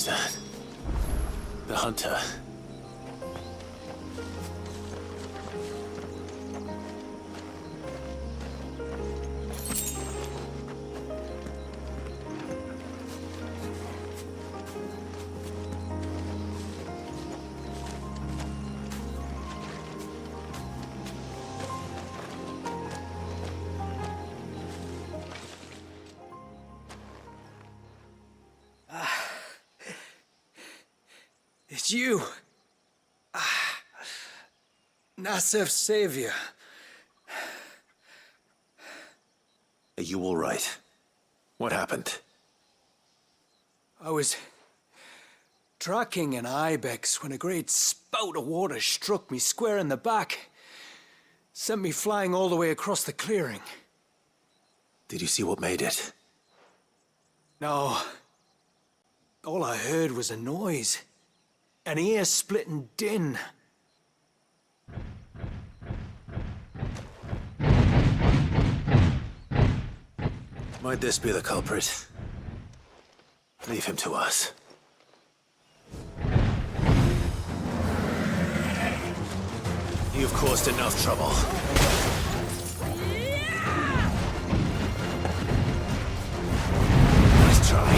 Who's that? The hunter. It's you. Nassef's savior. Are you all right? What happened? I was tracking an ibex when a great spout of water struck me square in the back. Sent me flying all the way across the clearing. Did you see what made it? No. All I heard was a noise. An ear-splitting din. Might this be the culprit? Leave him to us. You've caused enough trouble. Nice try.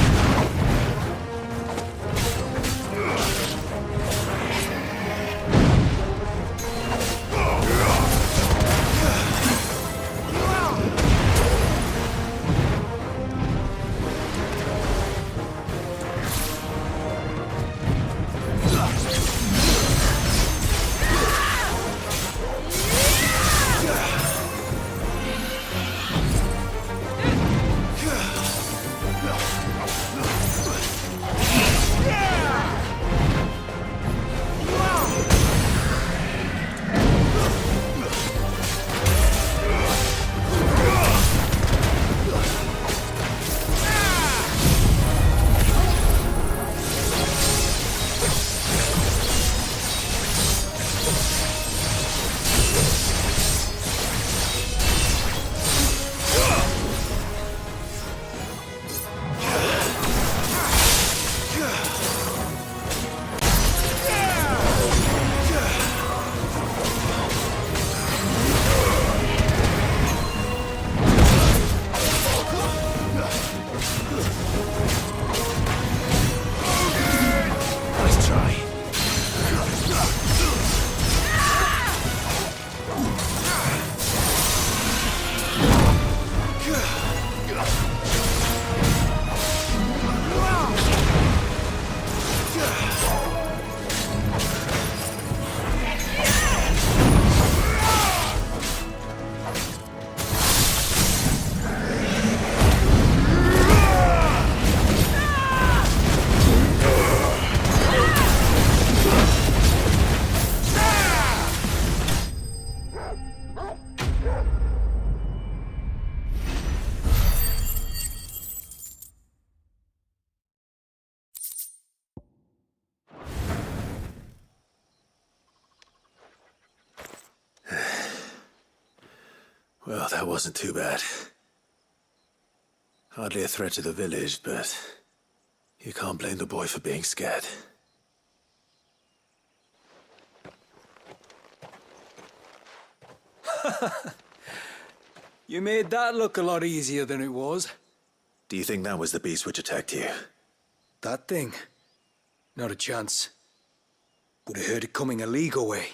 Well, that wasn't too bad. Hardly a threat to the village, but you can't blame the boy for being scared. You made that look a lot easier than it was. Do you think that was the beast which attacked you? That thing? Not a chance. Would have heard it coming a league away.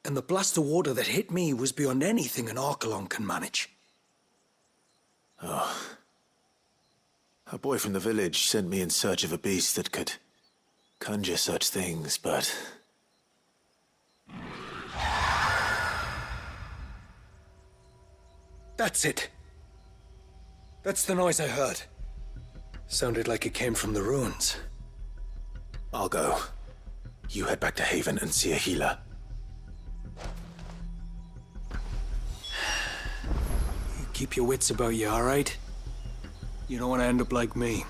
And the blast of water that hit me was beyond anything an Archelon can manage. Oh. A boy from the village sent me in search of a beast that could conjure such things, but... That's it. That's the noise I heard. Sounded like it came from the ruins. I'll go. You head back to Haven and see a healer. You keep your wits about you, all right? You don't want to end up like me.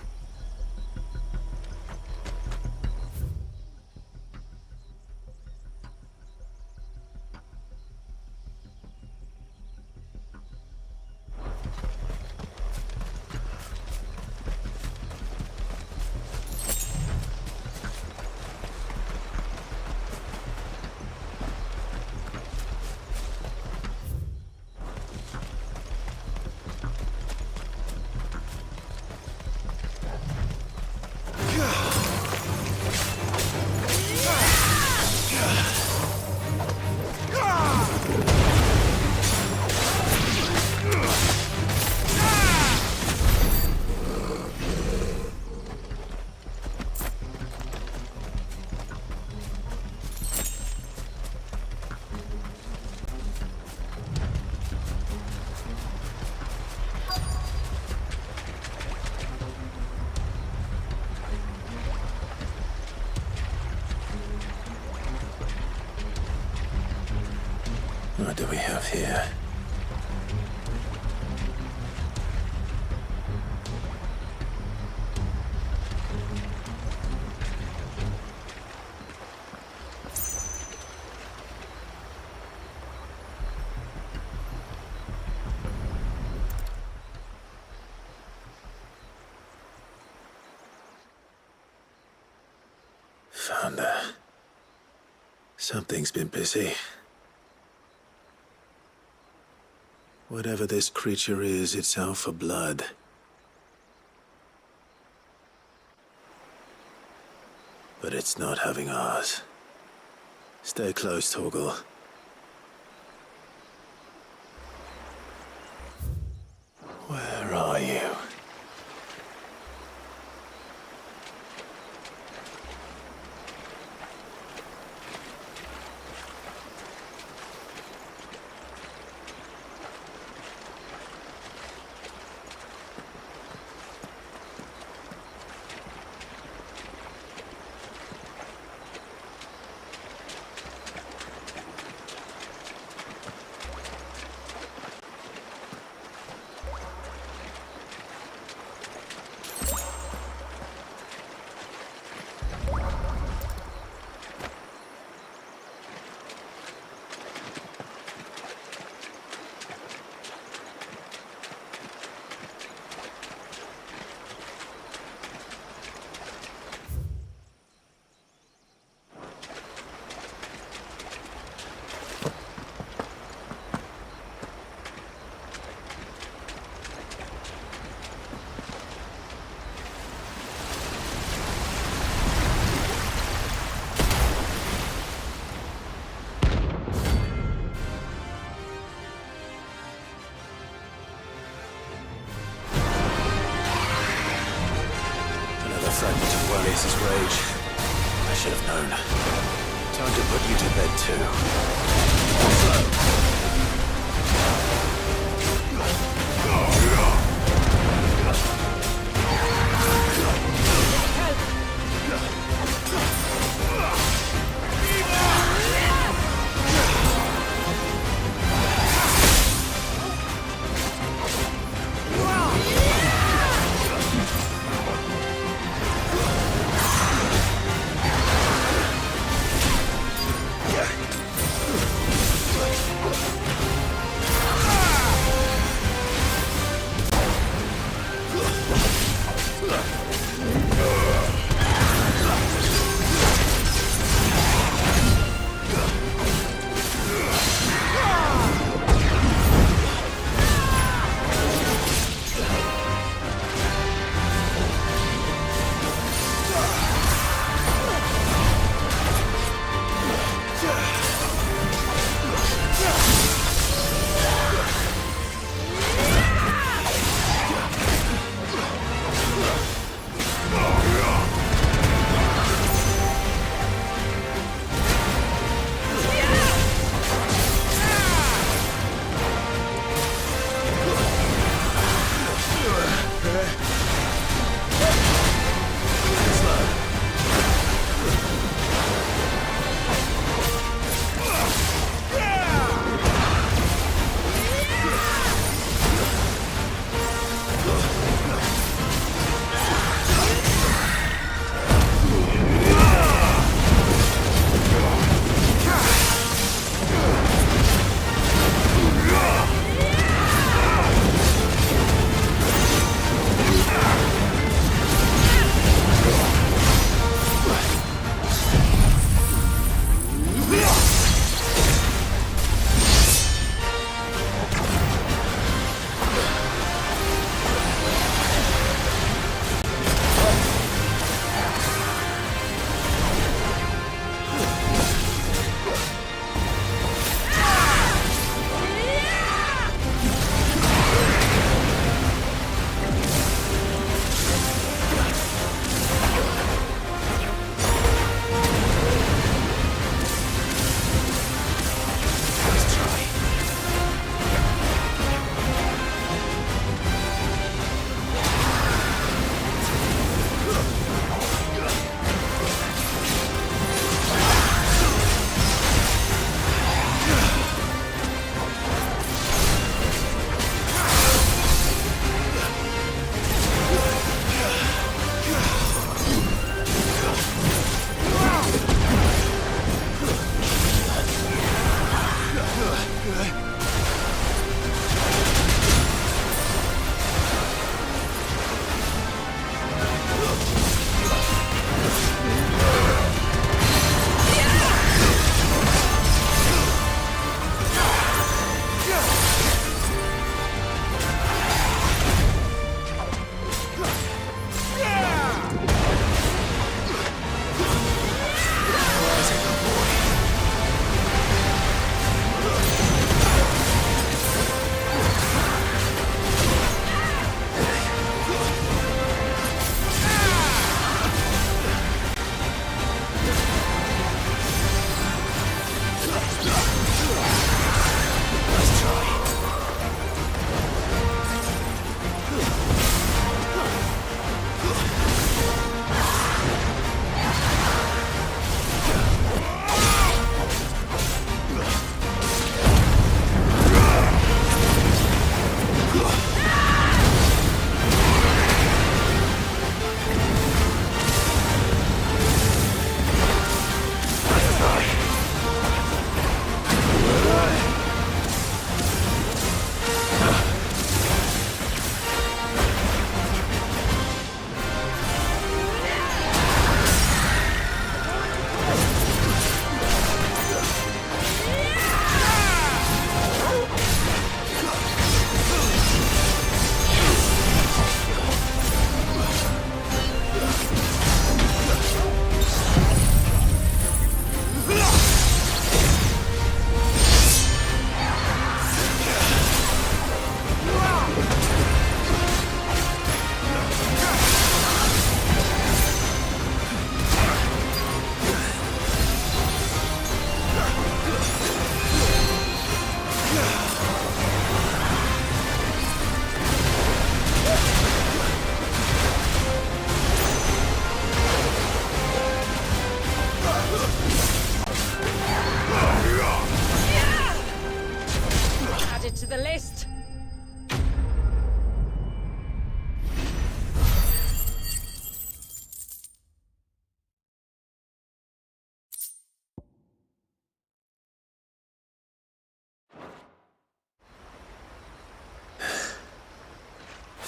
What do we have here? Found her. Something's been busy. Whatever this creature is, it's out for blood. But it's not having ours. Stay close, Torgal. Where are you? Fragment of Wale's rage. I should have known. Time to put you to bed too.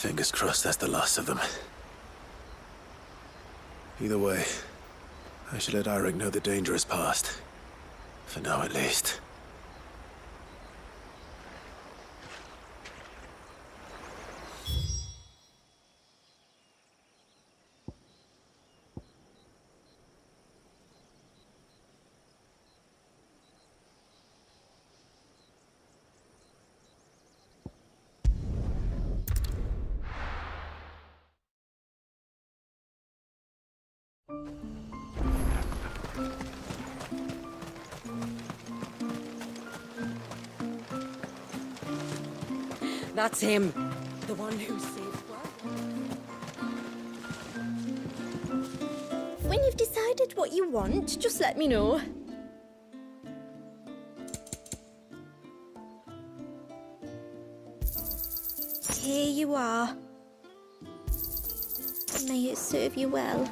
Fingers crossed that's the last of them. Either way, I should let Eirik know the danger is past. For now, at least. That's him. The one who saved When you've decided what you want, just let me know. Here you are. May it serve you well.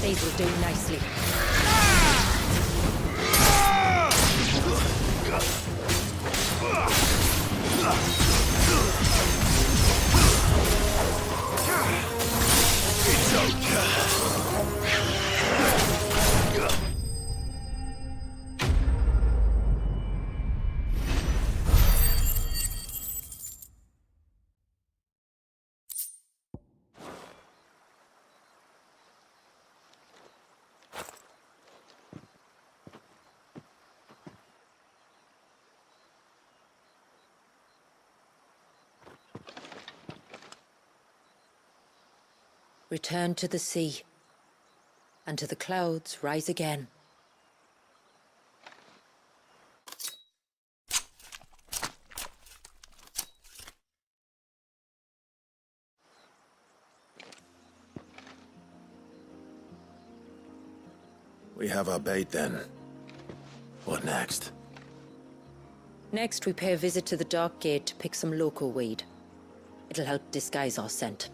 These will do nicely. Return to the sea, and to the clouds rise again. We have our bait then. What next? Next, we pay a visit to the Dark Gate to pick some local weed. It'll help disguise our scent.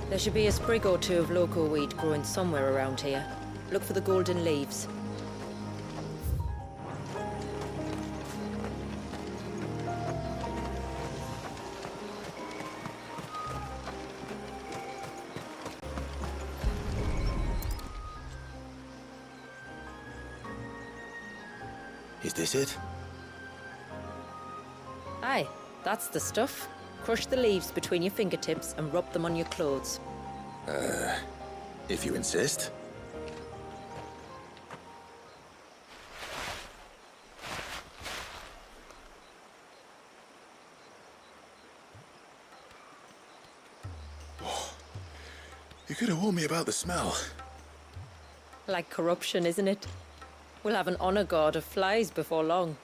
There should be a sprig or two of local weed growing somewhere around here. Look for the golden leaves. Is this it? Aye, that's the stuff. Crush the leaves between your fingertips and rub them on your clothes. If you insist. You could have warned me about the smell. Like corruption, isn't it? We'll have an honor guard of flies before long.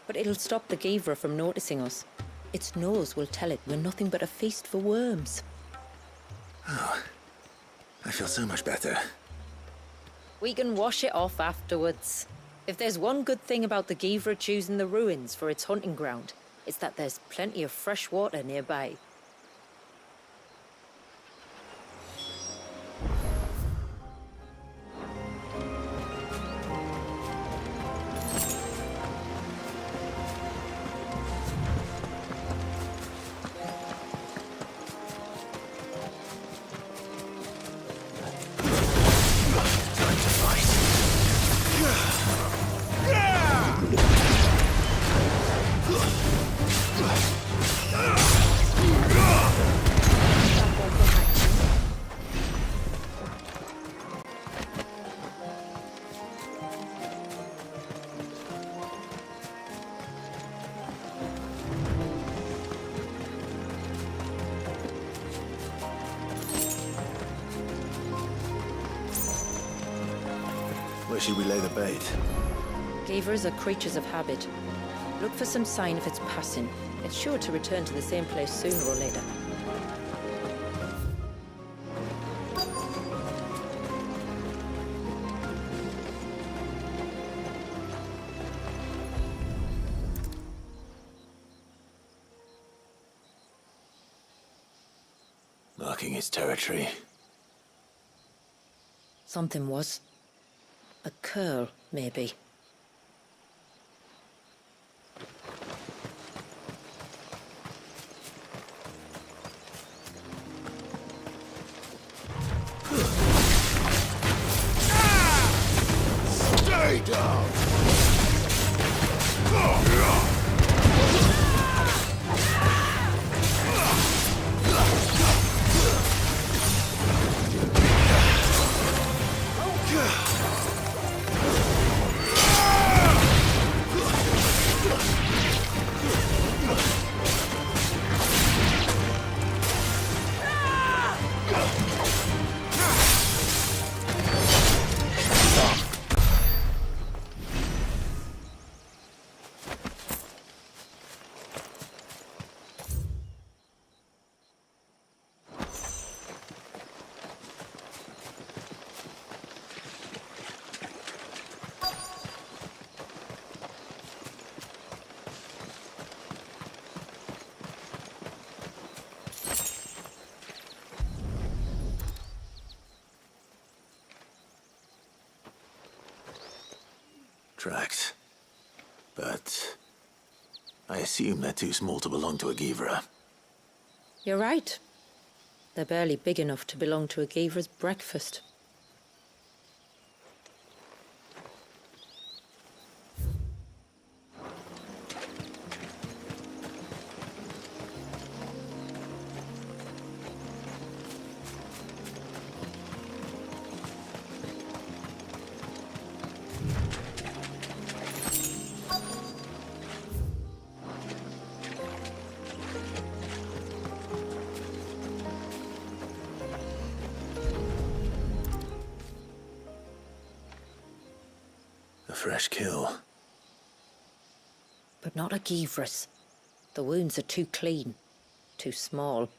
But it'll stop the Givra from noticing us. Its nose will tell it we're nothing but a feast for worms. Oh, I feel so much better. We can wash it off afterwards. If there's one good thing about the Givra choosing the ruins for its hunting ground, it's that there's plenty of fresh water nearby. Where should we lay the bait? Givras are creatures of habit. Look for some sign of its passing. It's sure to return to the same place sooner or later. Marking its territory. Something was. A curl, maybe. Stay down! Tracks. But I assume they're too small to belong to a Givra. You're right. They're barely big enough to belong to a Givra's breakfast. A fresh kill. But not a Givra's. The wounds are too clean, too small.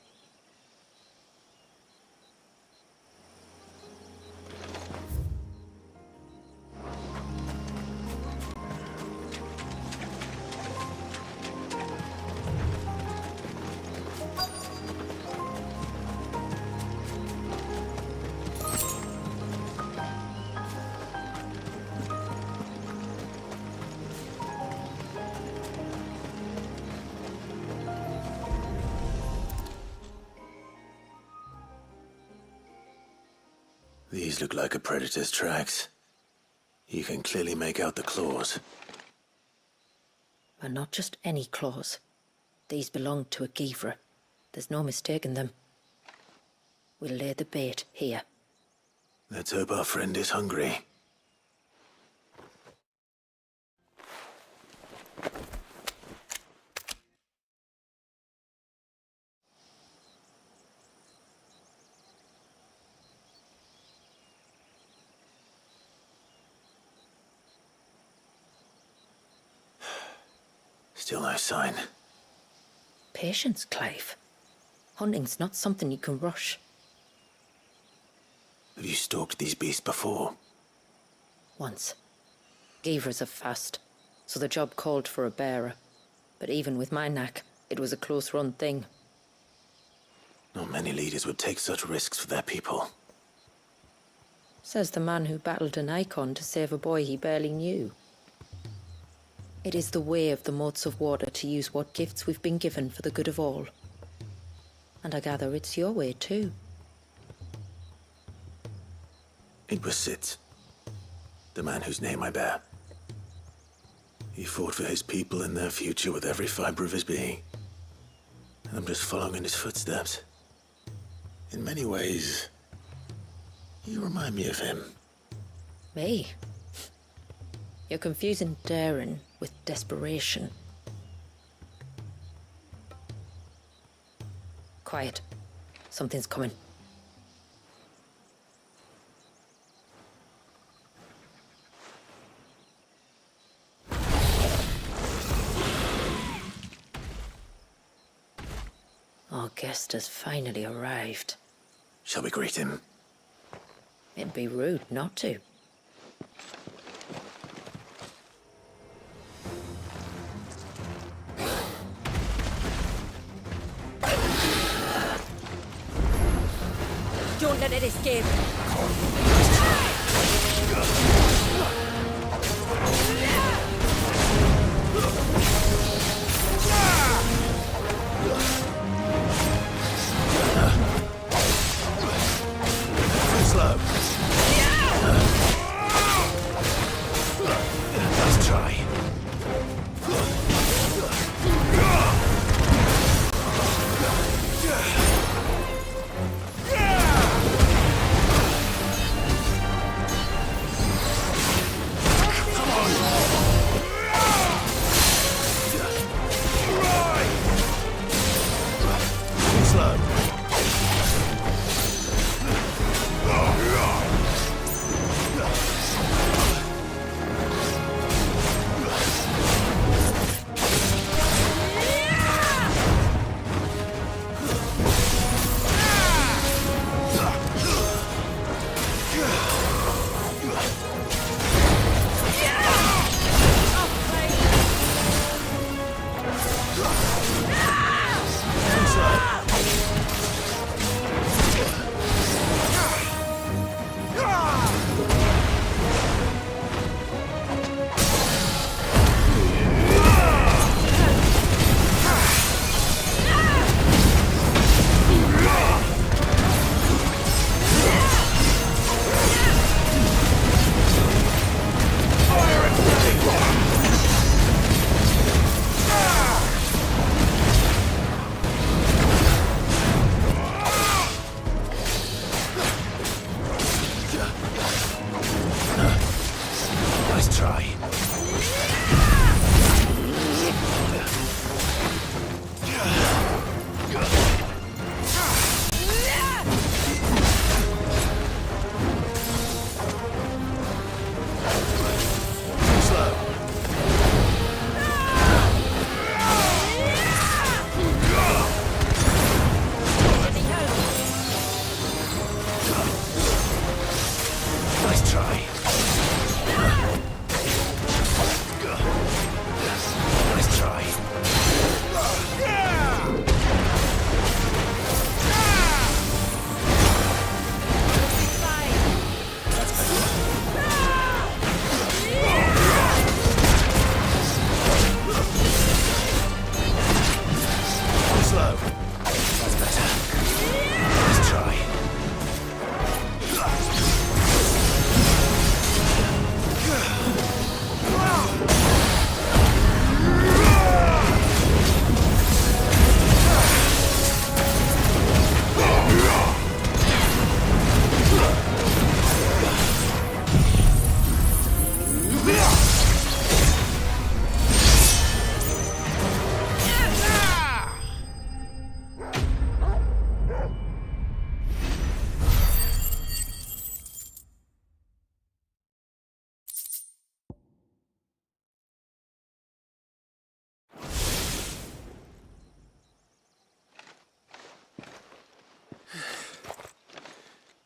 These look like a predator's tracks. You can clearly make out the claws. And not just any claws. These belong to a Givra. There's no mistaking them. We'll lay the bait here. Let's hope our friend is hungry. Still no sign. patience, Clive. Hunting's not something you can rush. Have you stalked these beasts before? Once. Geevers are fast, so the job called for a bearer. But even with my knack, it was a close-run thing. Not many leaders would take such risks for their people. Says the man who battled an icon to save a boy he barely knew. It is the way of the moats of water to use what gifts we've been given for the good of all. And I gather it's your way too. It was Sid, the man whose name I bear. He fought for his people and their future with every fiber of his being. I'm just following in his footsteps. In many ways, you remind me of him. Me? You're confusing daring with desperation. Quiet. Something's coming. Our guest has finally arrived. Shall we greet him? It'd be rude not to. Don't let it escape. Slow. Let's try.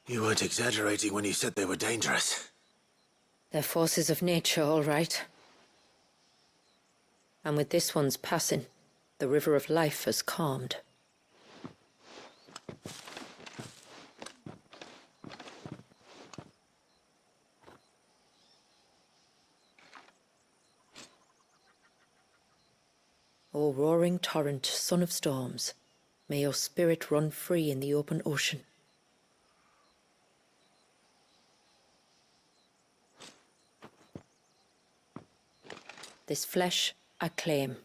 You weren't exaggerating when you said they were dangerous. They're forces of nature, all right. And with this one's passing, the river of life has calmed. O roaring torrent, son of storms, may your spirit run free in the open ocean. This flesh I claim,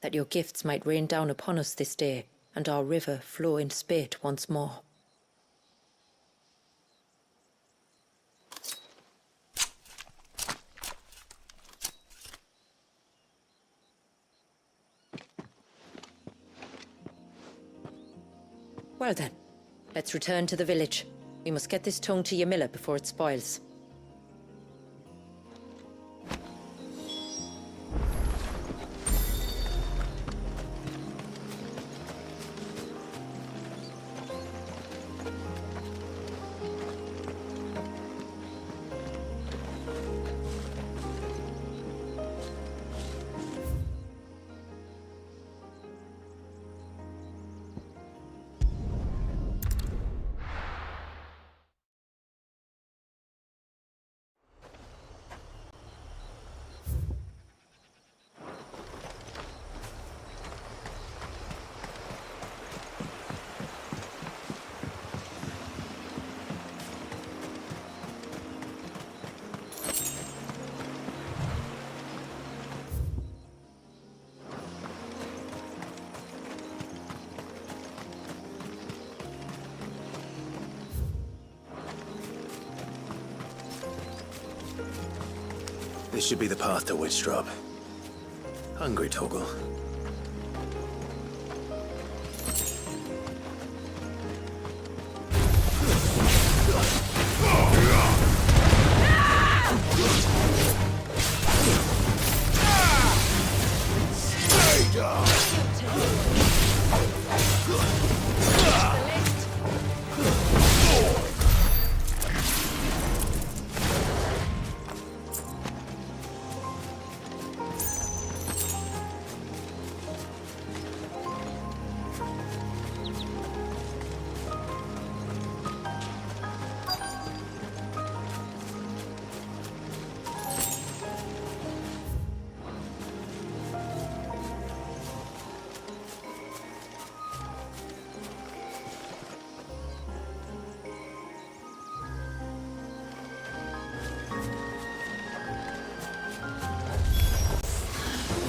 that your gifts might rain down upon us this day, and our river flow in spate once more. Well then, let's return to the village. We must get this tongue to Yamila before it spoils. This should be the path to Witchdrop. Hungry, Torgal?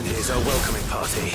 Here's our welcoming party.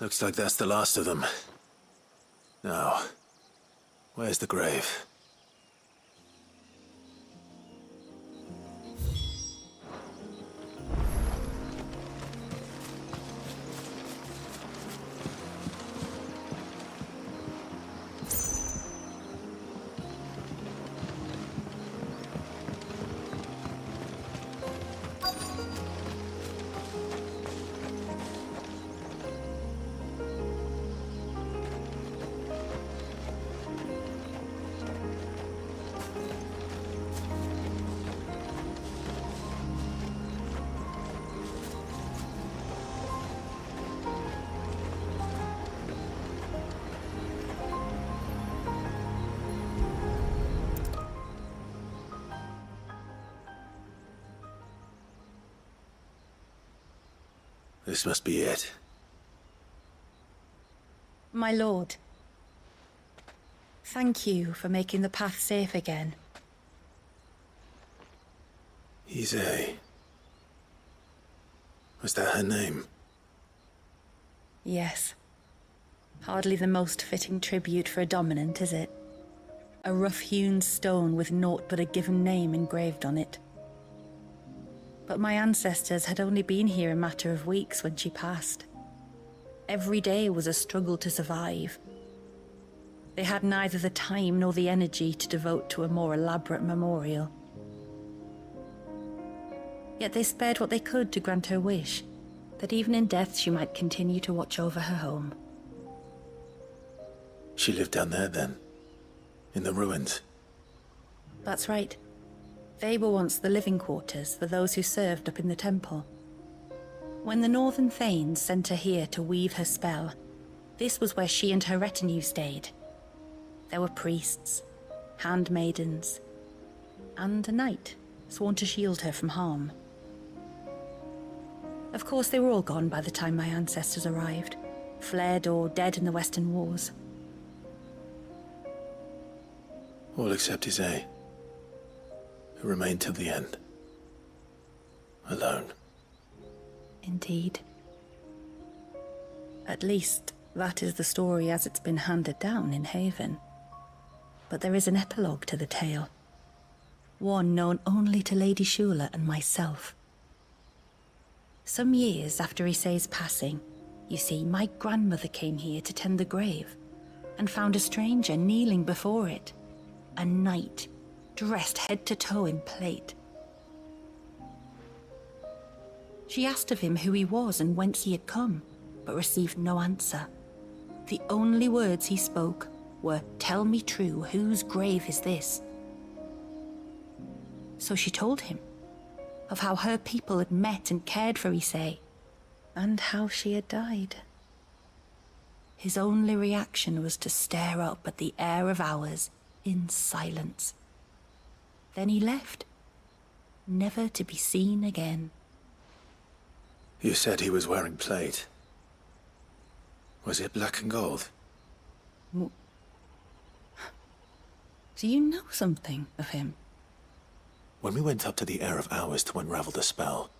Looks like that's the last of them. Now, where's the grave? This must be it. My lord, thank you for making the path safe again. XVI. Was that her name? Yes. Hardly the most fitting tribute for a dominant, is it? A rough-hewn stone with naught but a given name engraved on it. But my ancestors had only been here a matter of weeks when she passed. Every day was a struggle to survive. They had neither the time nor the energy to devote to a more elaborate memorial. Yet they spared what they could to grant her wish, that even in death she might continue to watch over her home. She lived down there then? In the ruins? That's right. They were once the living quarters for those who served up in the temple. When the Northern Thanes sent her here to weave her spell, this was where she and her retinue stayed. There were priests, handmaidens, and a knight sworn to shield her from harm. Of course, they were all gone by the time my ancestors arrived, fled or dead in the Western Wars. All except XVI, who remained till the end. Alone. Indeed. At least, that is the story as it's been handed down in Haven. But there is an epilogue to the tale. One known only to Lady Shula and myself. Some years after XVI's passing, you see, my grandmother came here to tend the grave, and found a stranger kneeling before it. A knight, dressed head to toe in plate. She asked of him who he was and whence he had come, but received no answer. The only words he spoke were, "Tell me true, whose grave is this?" So she told him of how her people had met and cared for XVII, and how she had died. His only reaction was to stare up at the air of hours in silence. Then he left, never to be seen again. You said he was wearing plate. Was it black and gold? Do you know something of him? When we went up to the Air of Hours to unravel the spell,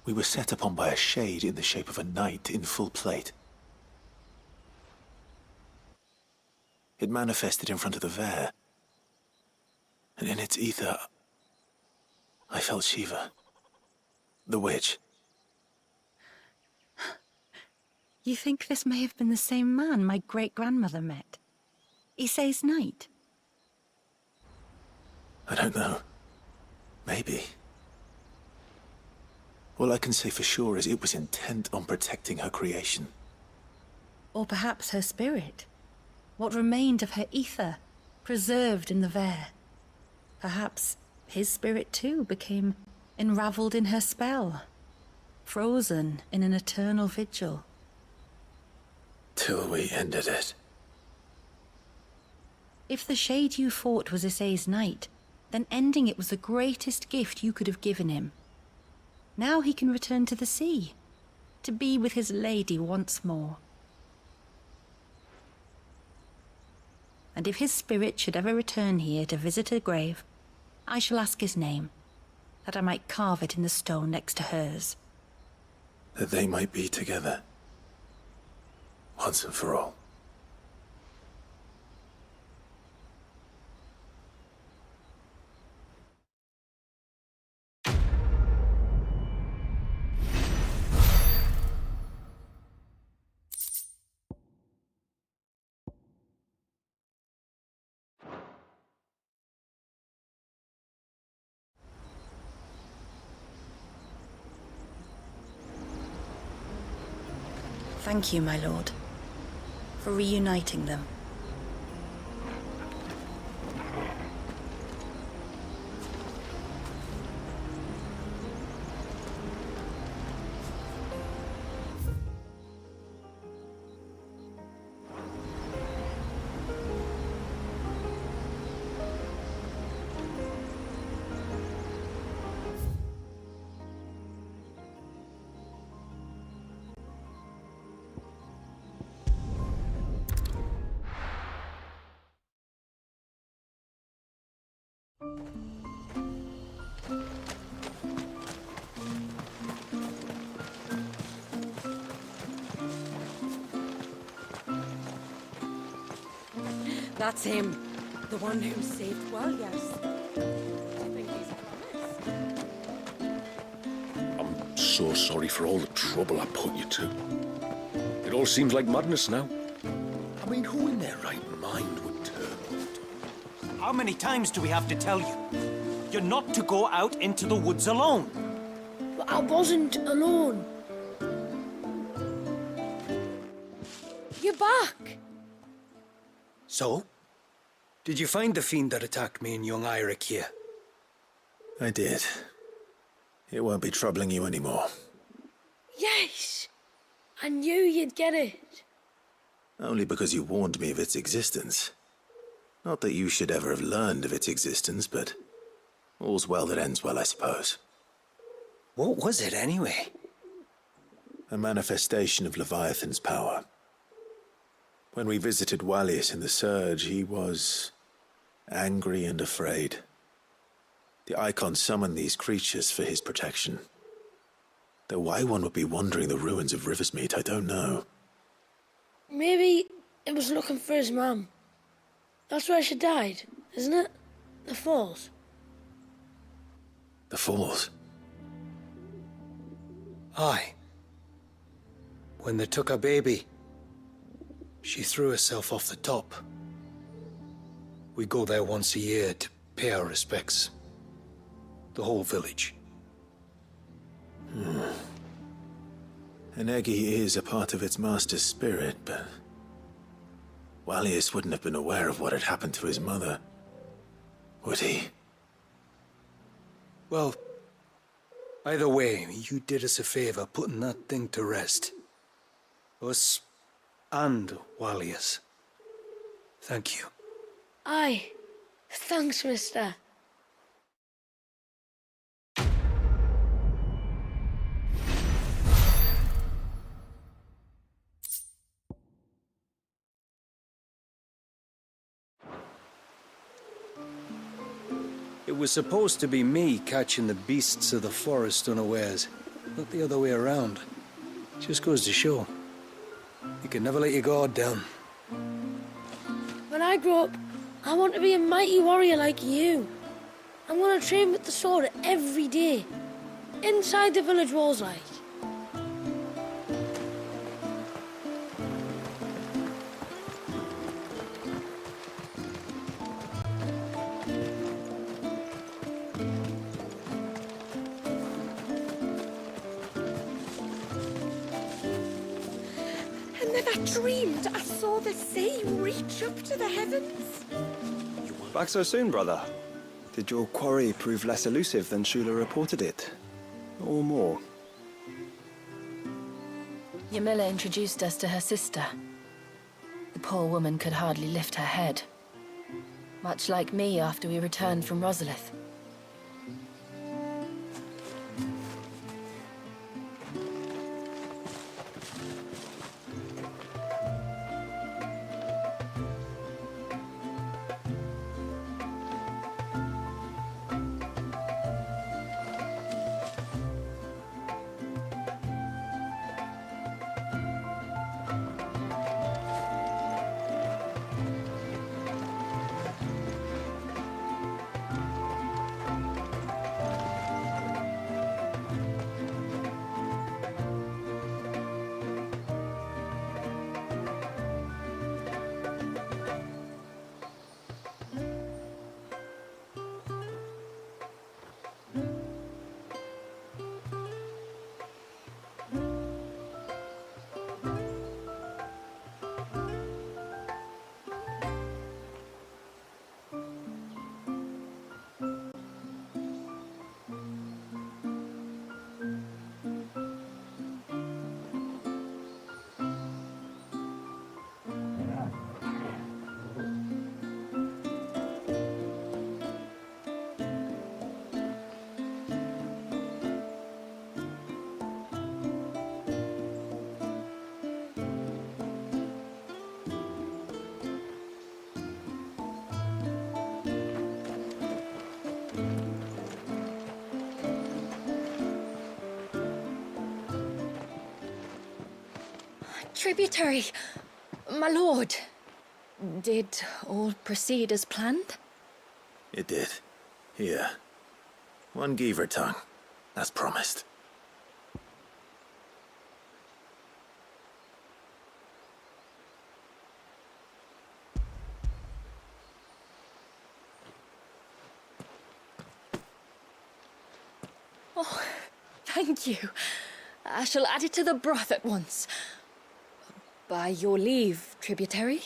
we were set upon by a shade in the shape of a knight in full plate. It manifested in front of the Vare, and in its ether, I felt Shiva, the witch. You think this may have been the same man my great-grandmother met? XVI's knight? I don't know. Maybe. All I can say for sure is it was intent on protecting her creation. Or perhaps her spirit? What remained of her ether, preserved in the Vare? Perhaps his spirit too became enraveled in her spell, frozen in an eternal vigil. Till we ended it. If the shade you fought was XVI's knight, then ending it was the greatest gift you could have given him. Now he can return to the sea, to be with his lady once more. And if his spirit should ever return here to visit her grave, I shall ask his name, that I might carve it in the stone next to hers. That they might be together. Once and for all. Thank you, my lord, for reuniting them. That's him. The one who saved Walyas. I'm so sorry for all the trouble I put you to. It all seems like madness now. I mean, who in their right mind would turn? How many times do we have to tell you? You're not to go out into the woods alone. But I wasn't alone. You're back. So? Did you find the fiend that attacked me and young Eirik here? I did. It won't be troubling you anymore. Yes. I knew you'd get it. Only because you warned me of its existence. Not that you should ever have learned of its existence, but all's well that ends well, I suppose. What was it, anyway? A manifestation of Leviathan's power. When we visited Walyas in the Surge, he was angry and afraid. The Icon summoned these creatures for his protection. Though why one would be wandering the ruins of Riversmeet, I don't know. Maybe it was looking for his mum. That's where she died, isn't it? The Falls. The Falls? Aye. When they took her baby, she threw herself off the top. We go there once a year to pay our respects. The whole village. An Eggy is a part of its master's spirit, but Walyas wouldn't have been aware of what had happened to his mother, would he? Well, either way, you did us a favor putting that thing to rest. Us and Walyas. Thank you. Aye. Thanks, mister. It was supposed to be me catching the beasts of the forest unawares, not the other way around. Just goes to show. You can never let your guard down. When I grow up, I want to be a mighty warrior like you. I'm gonna train with the sword every day. Inside the village walls, like. And then I dreamed I saw the sea reach up to the heavens. Back so soon, brother? Did your quarry prove less elusive than Shula reported it? Or more? Yamila introduced us to her sister. The poor woman could hardly lift her head. Much like me after we returned from Rosalith. Tributary, my lord. Did all proceed as planned? It did. Here. 1 Geaver tongue, as promised. Oh, thank you. I shall add it to the broth at once. By your leave, tributary.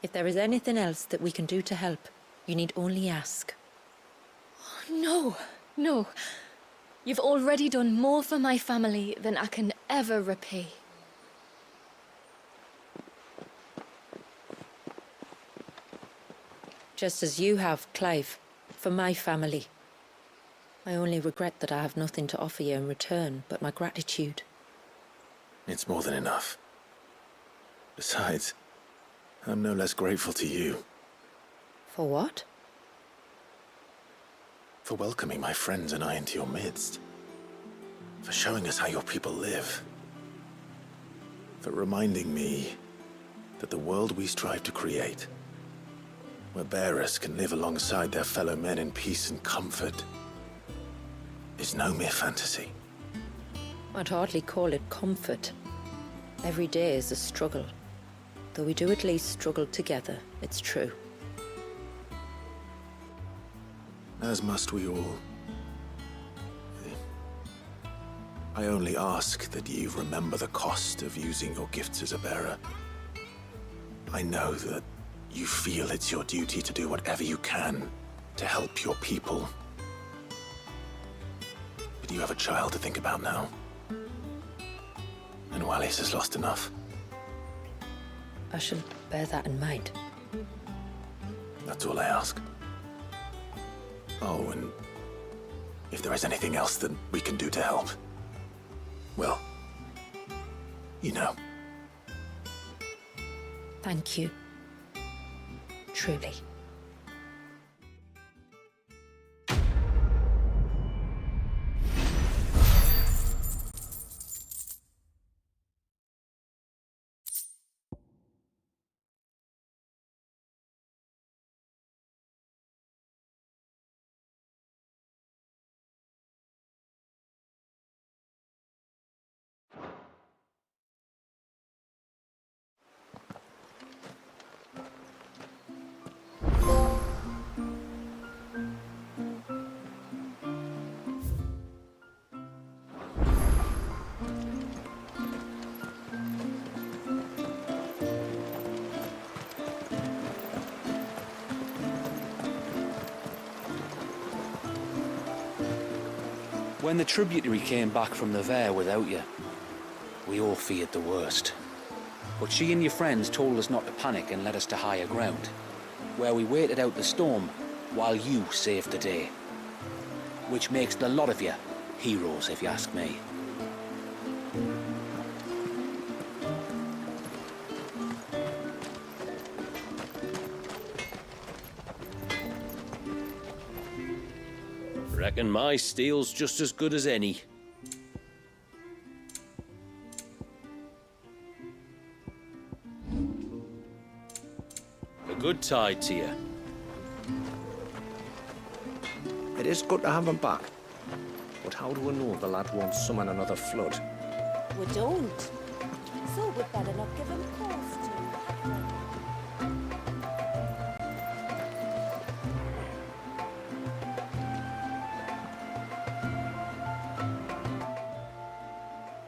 If there is anything else that we can do to help, you need only ask. No, no. You've already done more for my family than I can ever repay. Just as you have, Clive, for my family. I only regret that I have nothing to offer you in return but my gratitude. It's more than enough. Besides, I'm no less grateful to you. For what? For welcoming my friends and I into your midst. For showing us how your people live. For reminding me that the world we strive to create, where bearers can live alongside their fellow men in peace and comfort, is no mere fantasy. I'd hardly call it comfort. Every day is a struggle. Though we do at least struggle together, it's true. As must we all. I only ask that you remember the cost of using your gifts as a bearer. I know that you feel it's your duty to do whatever you can to help your people. But you have a child to think about now. And Wallis has lost enough. I shall bear that in mind. That's all I ask. Oh, and if there is anything else that we can do to help, well, you know. Thank you. Truly. When the tributary came back from the Vare without you, we all feared the worst. But she and your friends told us not to panic and led us to higher ground, where we waited out the storm while you saved the day. Which makes the lot of you heroes, if you ask me. Reckon my steel's just as good as any. A good tide to you. It is good to have him back. But how do we know the lad won't summon another flood? We don't. So we'd better not give him cause to.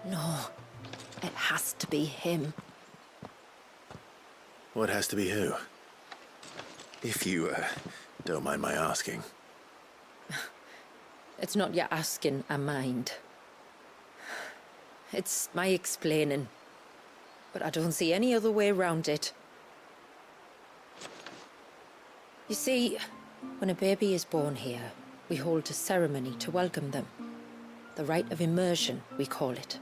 No, it has to be him. What has to be who? If you, don't mind my asking. It's not your asking, I mind. It's my explaining. But I don't see any other way around it. You see, when a baby is born here, we hold a ceremony to welcome them. The rite of immersion, we call it.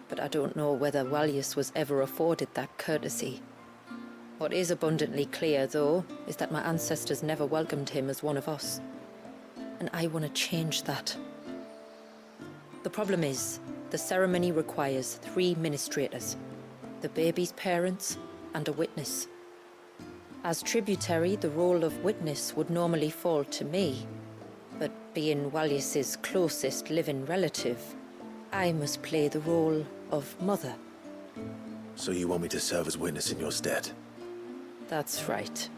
But I don't know whether Wallius was ever afforded that courtesy. What is abundantly clear, though, is that my ancestors never welcomed him as one of us. And I want to change that. The problem is, the ceremony requires 3 ministrators. The baby's parents, and a witness. As tributary, the role of witness would normally fall to me, but being Wallace's closest living relative, I must play the role of mother. So you want me to serve as witness in your stead? That's right.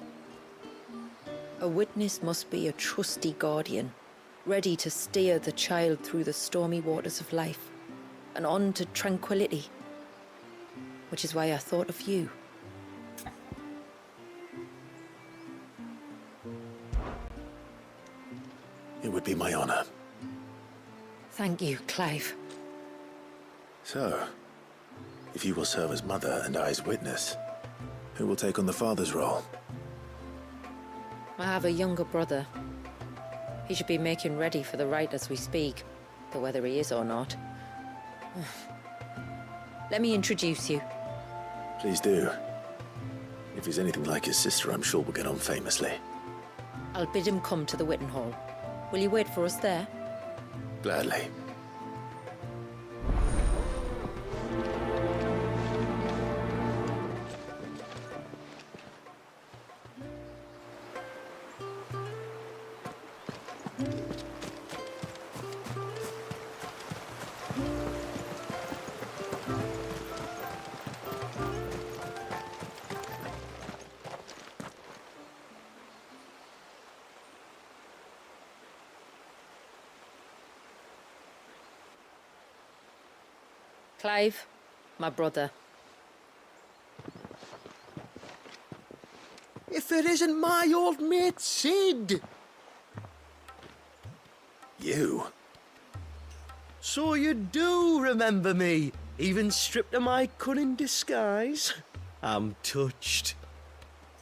A witness must be a trusty guardian, ready to steer the child through the stormy waters of life and on to tranquility. Which is why I thought of you. It would be my honor. Thank you, Clive. So, if you will serve as mother and I as witness, who will take on the father's role? I have a younger brother. He should be making ready for the rite as we speak, but whether he is or not. Let me introduce you. Please do. If he's anything like his sister, I'm sure we'll get on famously. I'll bid him come to the Witten Hall. Will you wait for us there? Gladly. Clive, my brother. If it isn't my old mate Sid! You? So you do remember me, even stripped of my cunning disguise? I'm touched.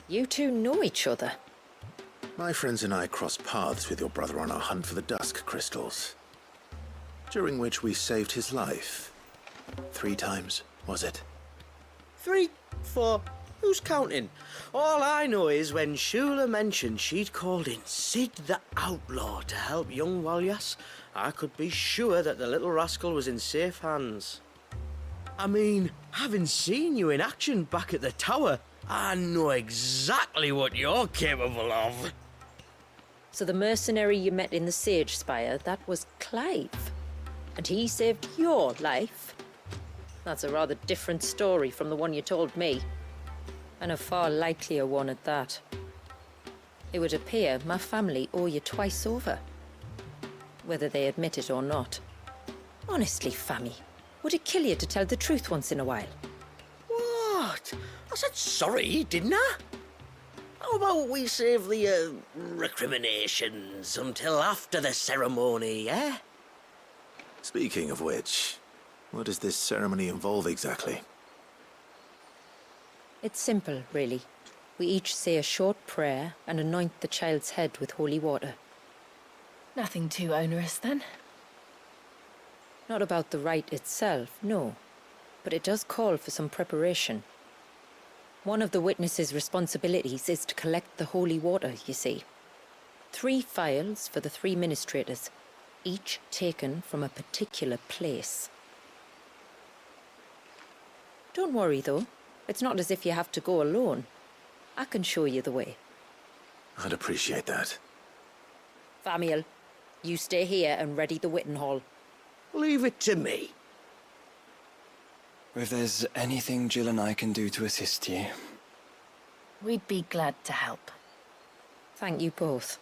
You two know each other? My friends and I crossed paths with your brother on our hunt for the dusk crystals, during which we saved his life. 3 times, was it? 3, 4, who's counting? All I know is when Shula mentioned she'd called in Sid the Outlaw to help young Walyas, I could be sure that the little rascal was in safe hands. I mean, having seen you in action back at the tower, I know exactly what you're capable of. So the mercenary you met in the Sage Spire, that was Clive. And he saved your life? That's a rather different story from the one you told me. And a far likelier one at that. It would appear my family owe you twice over. Whether they admit it or not. Honestly, Fammy, would it kill you to tell the truth once in a while? What? I said sorry, didn't I? How about we save the, recriminations until after the ceremony, eh? Speaking of which, what does this ceremony involve exactly? It's simple, really. We each say a short prayer and anoint the child's head with holy water. Nothing too onerous, then? Not about the rite itself, no. But it does call for some preparation. One of the witness's responsibilities is to collect the holy water, you see. 3 phials for the 3 ministrators, each taken from a particular place. Don't worry, though. It's not as if you have to go alone. I can show you the way. I'd appreciate that. Famiel, you stay here and ready the Witten Hall. Leave it to me. If there's anything Jill and I can do to assist you... We'd be glad to help. Thank you both.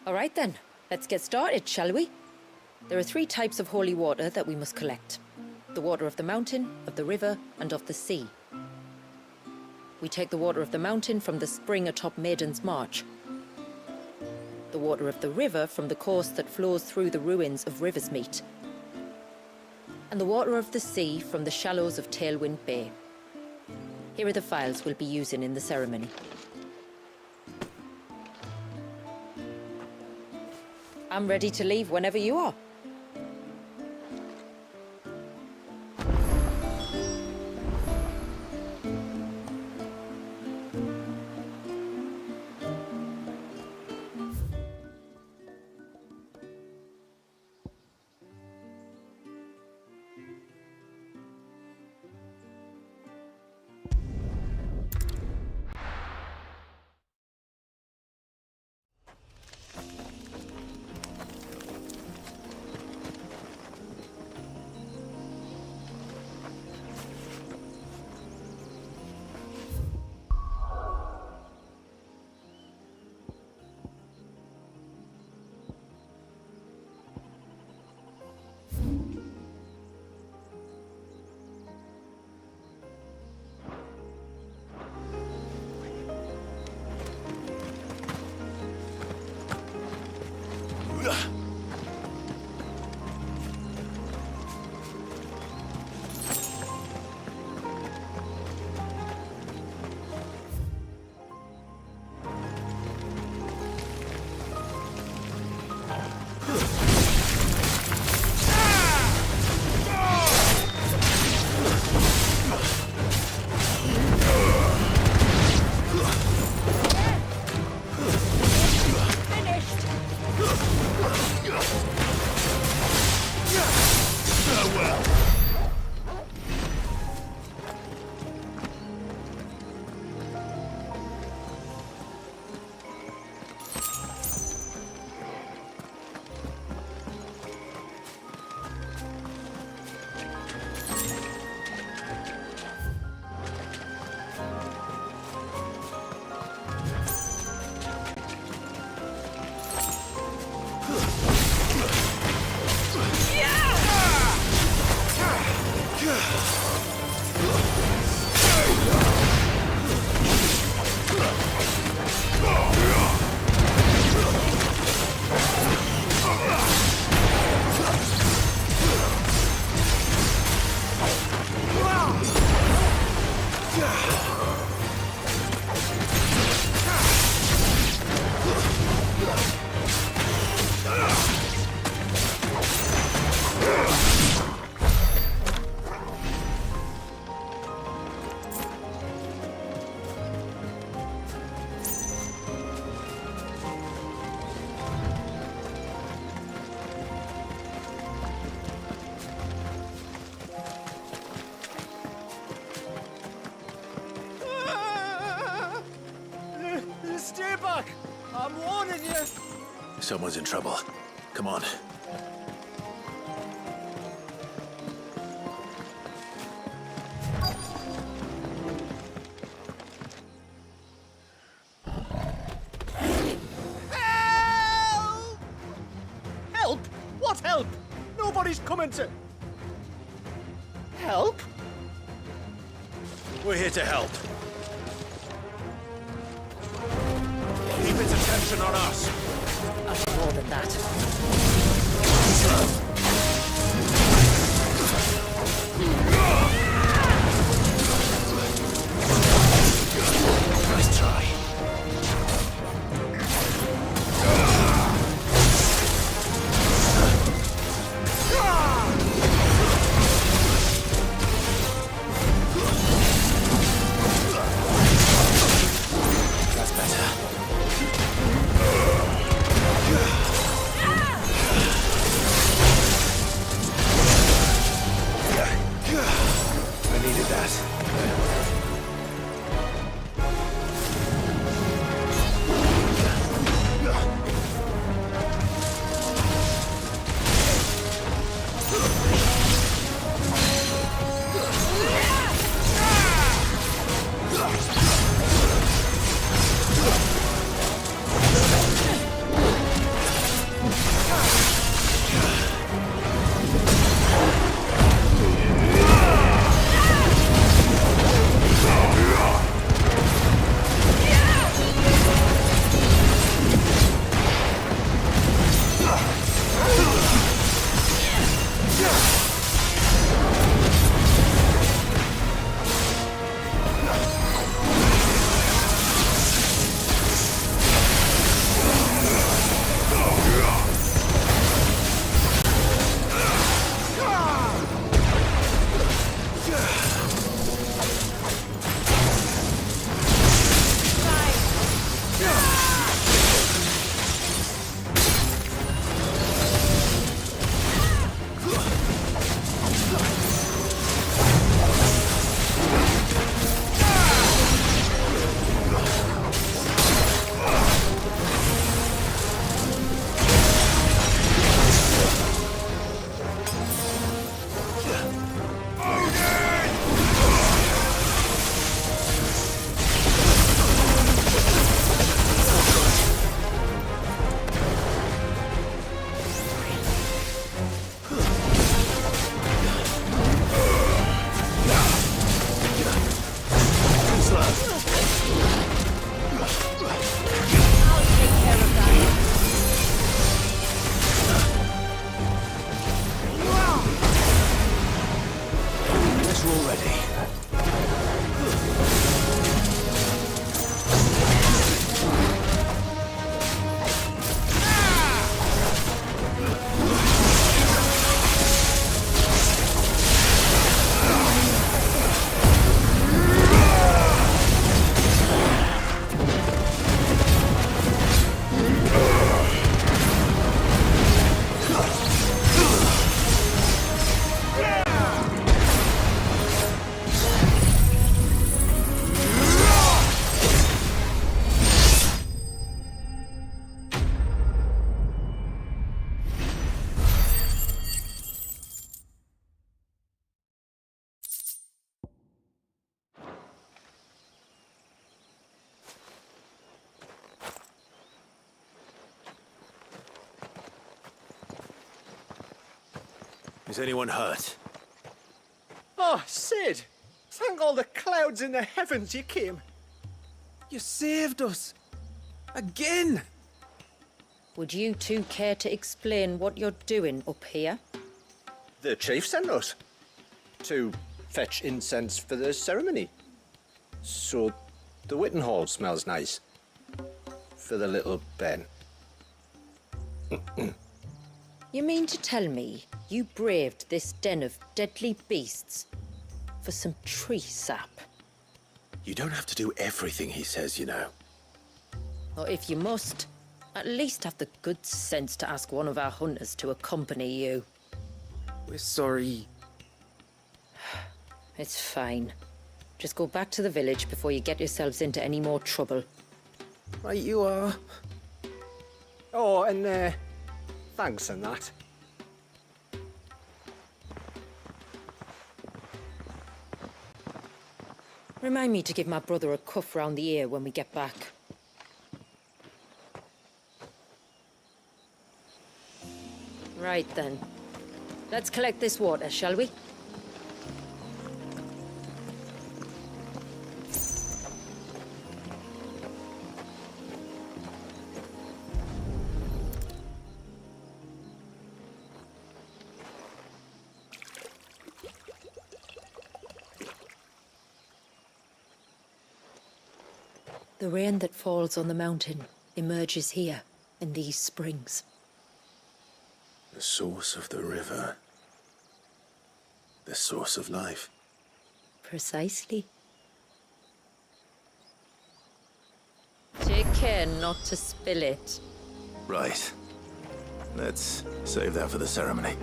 All right then, let's get started, shall we? There are 3 types of holy water that we must collect. The water of the mountain, of the river, and of the sea. We take the water of the mountain from the spring atop Maiden's March. The water of the river from the course that flows through the ruins of Riversmeet. And the water of the sea from the shallows of Tailwind Bay. Here are the phials we'll be using in the ceremony. I'm ready to leave whenever you are. Stay back! I'm warning you! Someone's in trouble. Come on. Help! What help? Nobody's coming to... Help? We're here to help. Keep its attention on us. More than that. Nice try. That's better. I needed that. Is anyone hurt? Oh, Sid! Thank all the clouds in the heavens you came. You saved us. Again! Would you two care to explain what you're doing up here? The chief sent us to fetch incense for the ceremony. So, the Witten Hall smells nice. For the little Ben. You mean to tell me you braved this den of deadly beasts for some tree sap? You don't have to do everything he says, you know. Or if you must, at least have the good sense to ask one of our hunters to accompany you. We're sorry. It's fine. Just go back to the village before you get yourselves into any more trouble. Right you are. Oh, and thanks and that. Remind me to give my brother a cuff round the ear when we get back. Right then. Let's collect this water, shall we? The rain that falls on the mountain emerges here, in these springs. The source of the river. The source of life. Precisely. Take care not to spill it. Right. Let's save that for the ceremony.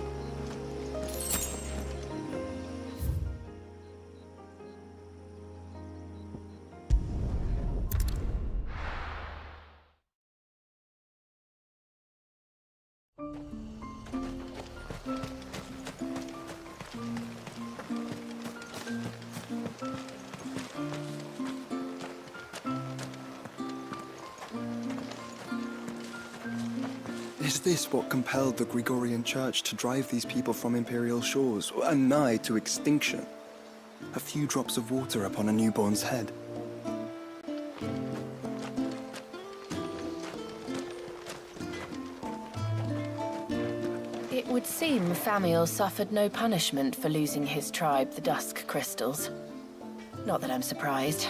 Is this what compelled the Gregorian Church to drive these people from imperial shores, and nigh to extinction? A few drops of water upon a newborn's head. It would seem Famiel suffered no punishment for losing his tribe, the Dusk Crystals. Not that I'm surprised.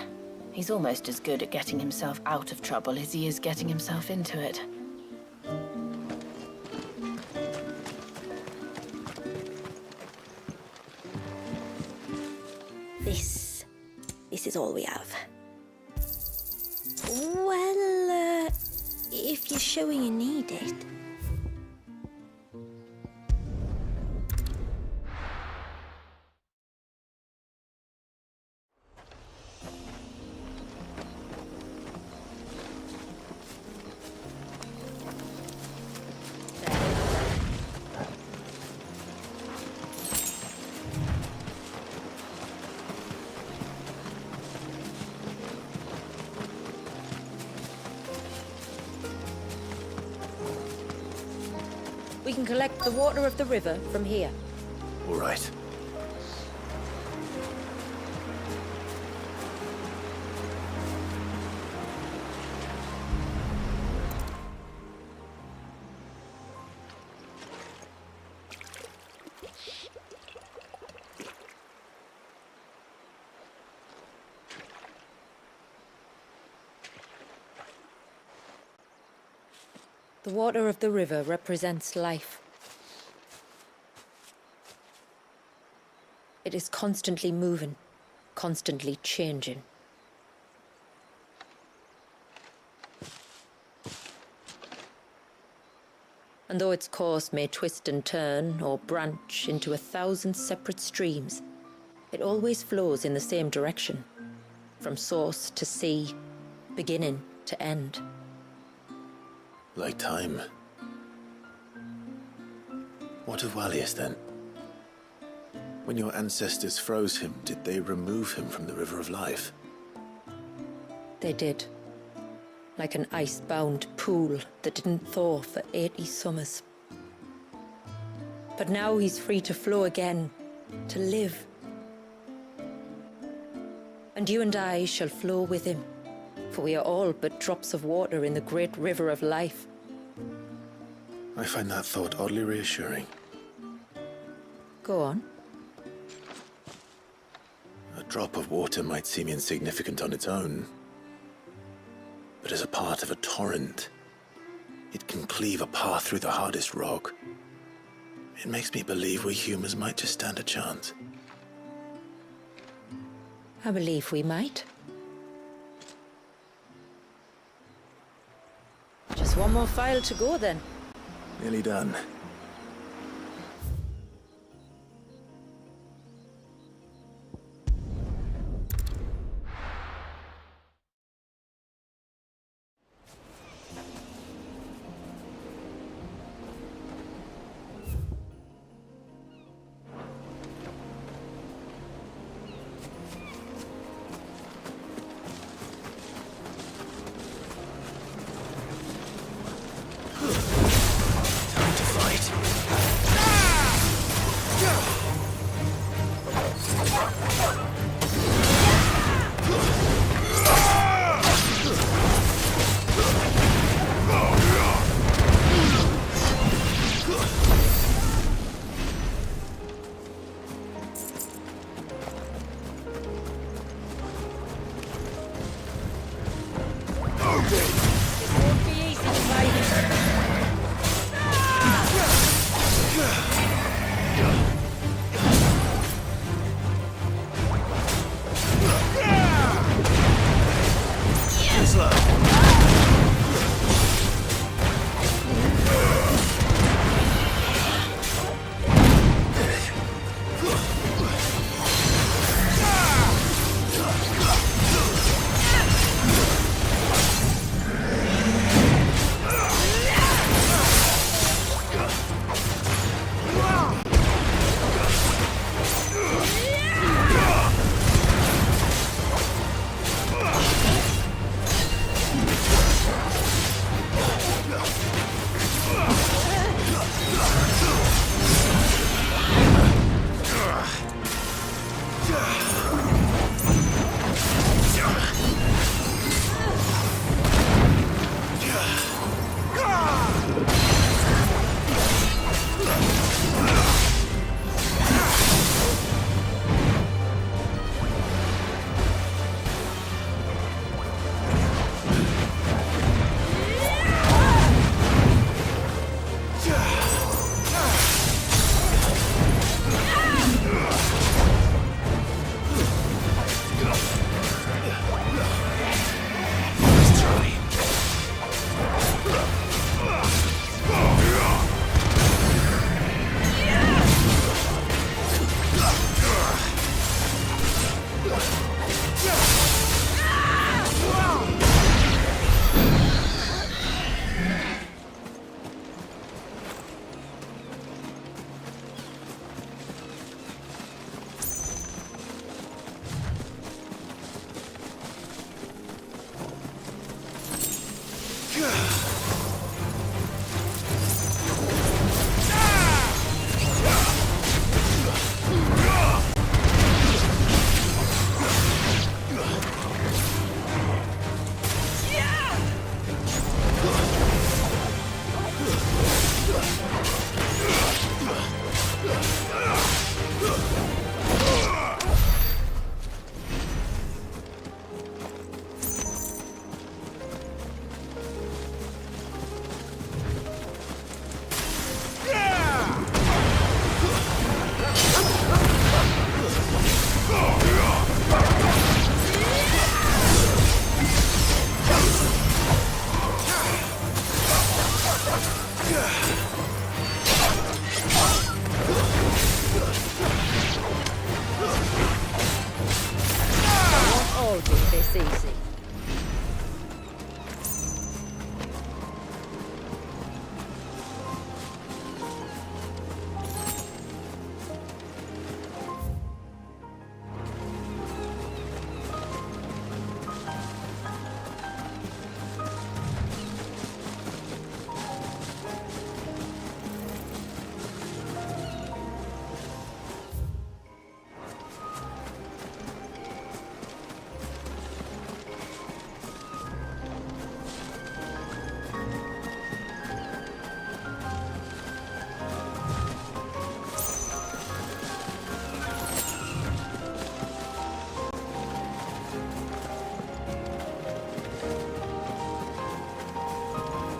He's almost as good at getting himself out of trouble as he is getting himself into it. This is all we have. Well, if you're sure you need it. We can collect the water of the river from here. All right. The water of the river represents life. It is constantly moving, constantly changing. And though its course may twist and turn or branch into 1,000 separate streams, it always flows in the same direction, from source to sea, beginning to end. Like time. What of Wallius, then? When your ancestors froze him, did they remove him from the River of Life? They did. Like an ice-bound pool that didn't thaw for 80 summers. But now he's free to flow again, to live. And you and I shall flow with him, for we are all but drops of water in the great river of life. I find that thought oddly reassuring. Go on. A drop of water might seem insignificant on its own, but as a part of a torrent, it can cleave a path through the hardest rock. It makes me believe we humans might just stand a chance. I believe we might. Just one more file to go then. Nearly done.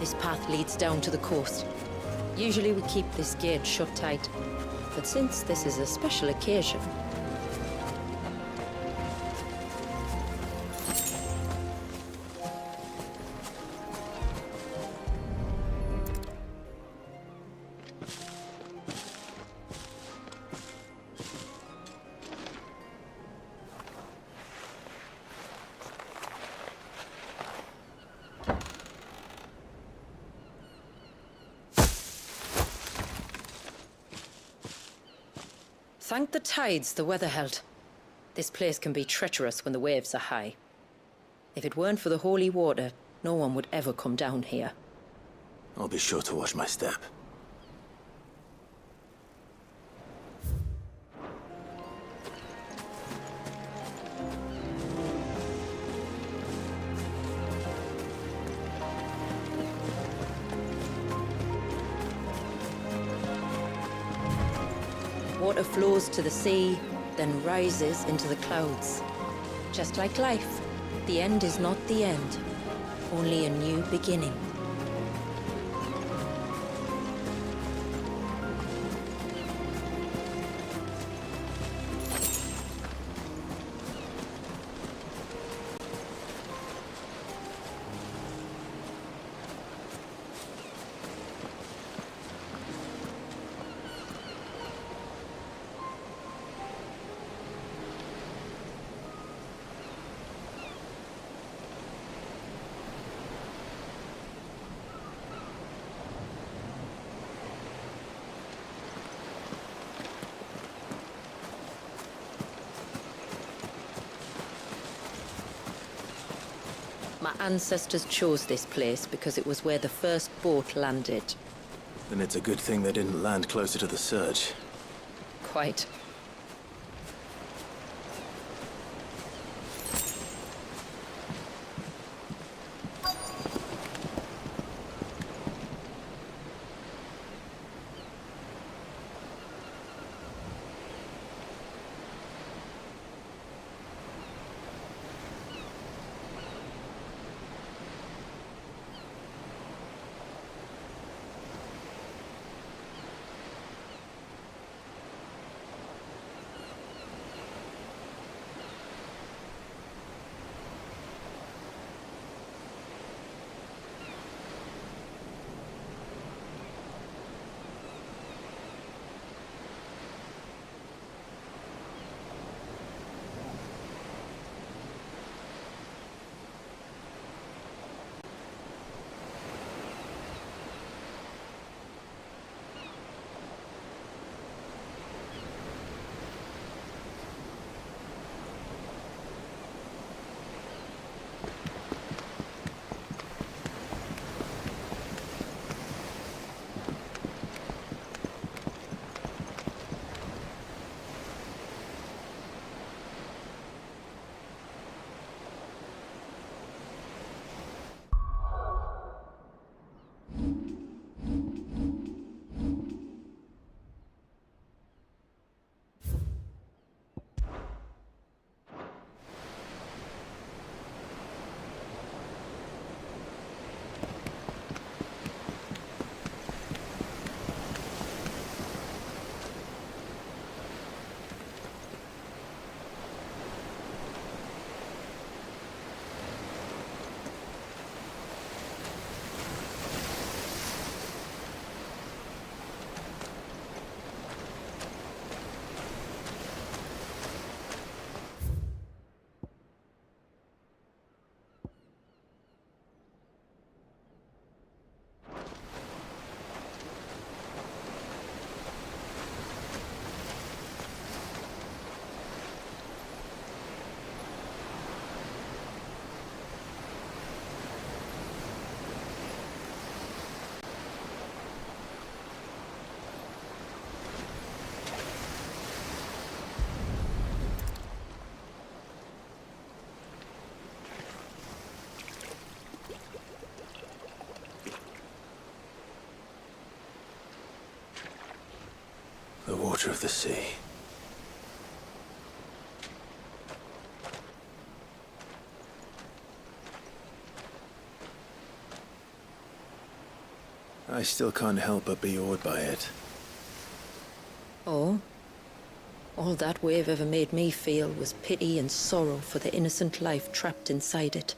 This path leads down to the coast. Usually we keep this gate shut tight, but since this is a special occasion... Thank the tides the weather held. This place can be treacherous when the waves are high. If it weren't for the holy water, no one would ever come down here. I'll be sure to watch my step. Water flows to the sea, then rises into the clouds. Just like life, the end is not the end, only a new beginning. My ancestors chose this place because it was where the first boat landed. Then it's a good thing they didn't land closer to the surge. Quite. The water of the sea. I still can't help but be awed by it. Oh? All that wave ever made me feel was pity and sorrow for the innocent life trapped inside it.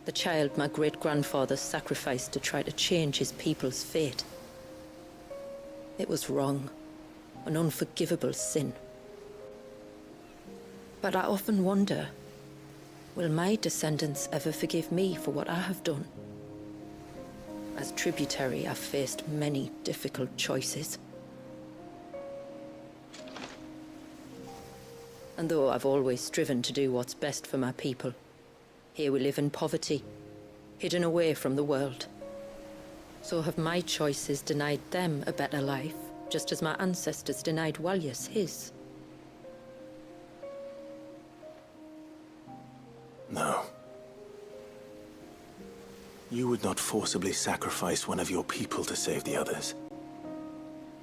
The child my great-grandfather sacrificed to try to change his people's fate. It was wrong, an unforgivable sin. But I often wonder, will my descendants ever forgive me for what I have done? As tributary, I've faced many difficult choices. And though I've always striven to do what's best for my people, here we live in poverty, hidden away from the world. So have my choices denied them a better life, just as my ancestors denied Walyas his? No. You would not forcibly sacrifice one of your people to save the others.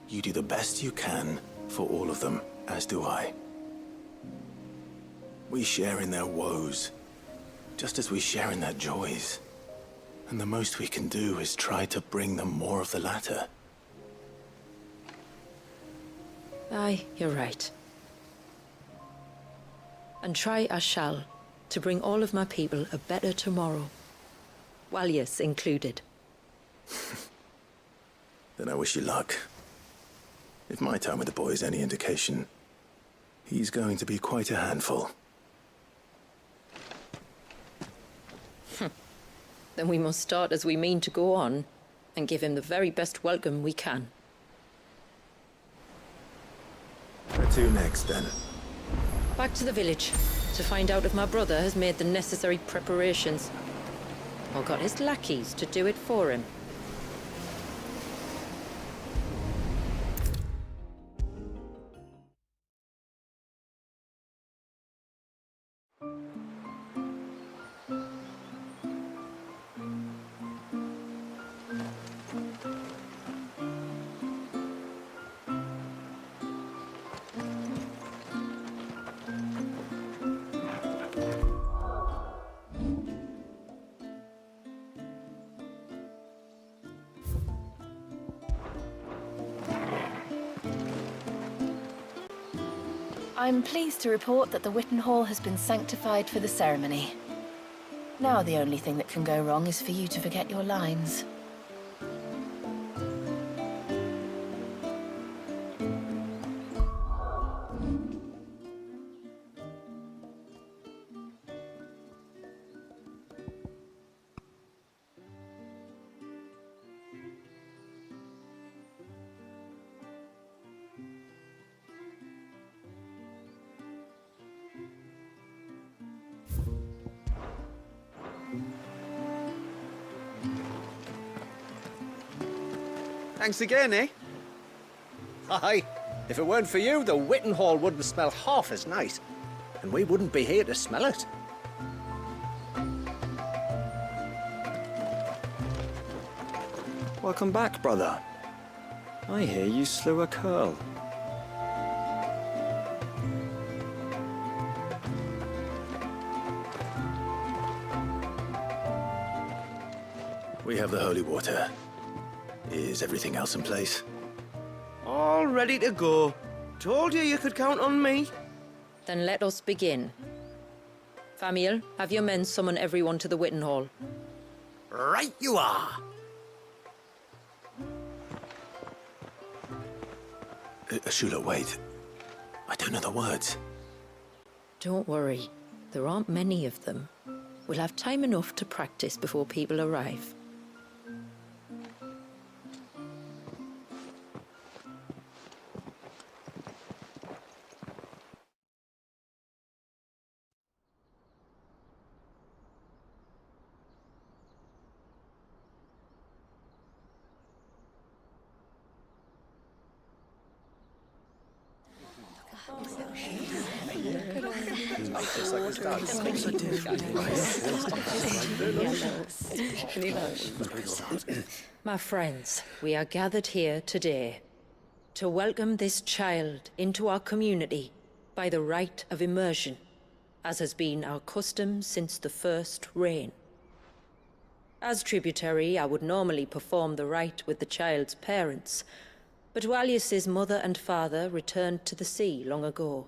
You do the best you can for all of them, as do I. We share in their woes, just as we share in their joys. And the most we can do is try to bring them more of the latter. Aye, you're right. And try I shall, to bring all of my people a better tomorrow. Walyas included. Then I wish you luck. If my time with the boy is any indication, he's going to be quite a handful. Then we must start as we mean to go on, and give him the very best welcome we can. Where to next, then? Back to the village, to find out if my brother has made the necessary preparations, or got his lackeys to do it for him. I'm pleased to report that the Witten Hall has been sanctified for the ceremony. Now the only thing that can go wrong is for you to forget your lines. Thanks again, eh? Aye. If it weren't for you, the Witten Hall wouldn't smell half as nice. And we wouldn't be here to smell it. Welcome back, brother. I hear you slew a curl. We have the holy water. Is everything else in place? All ready to go. Told you could count on me. Then let us begin. Famiel, have your men summon everyone to the Witten Hall. Right you are. Shula, wait. I don't know the words. Don't worry. There aren't many of them. We'll have time enough to practice before people arrive. My friends, we are gathered here today to welcome this child into our community by the rite of immersion, as has been our custom since the first reign. As tributary, I would normally perform the rite with the child's parents, but Walius's mother and father returned to the sea long ago.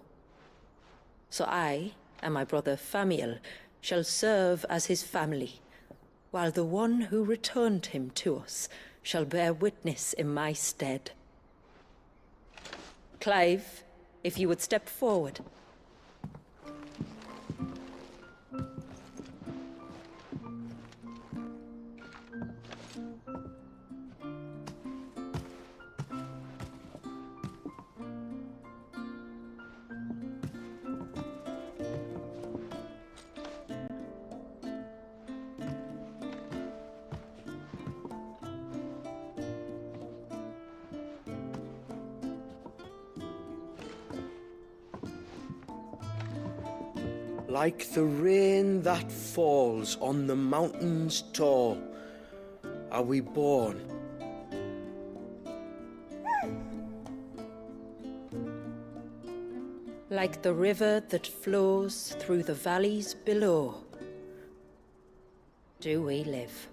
So I, and my brother Famiel, shall serve as his family, while the one who returned him to us shall bear witness in my stead. Clive, if you would step forward. Like the rain that falls on the mountains tall, are we born. Like the river that flows through the valleys below, do we live.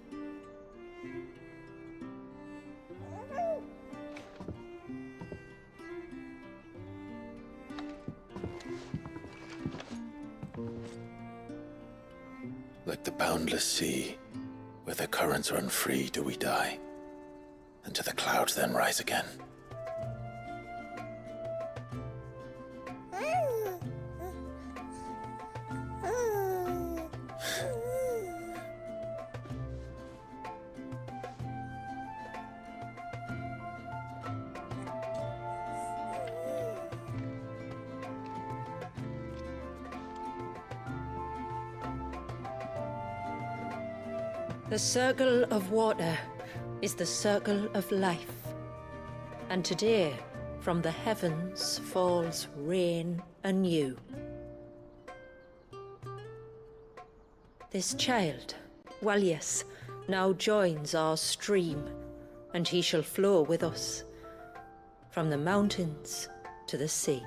Like the boundless sea, where the currents run free, do we die, and to the clouds then rise again. The circle of water is the circle of life, and today from the heavens falls rain anew. This child, Walius, now joins our stream, and he shall flow with us from the mountains to the sea.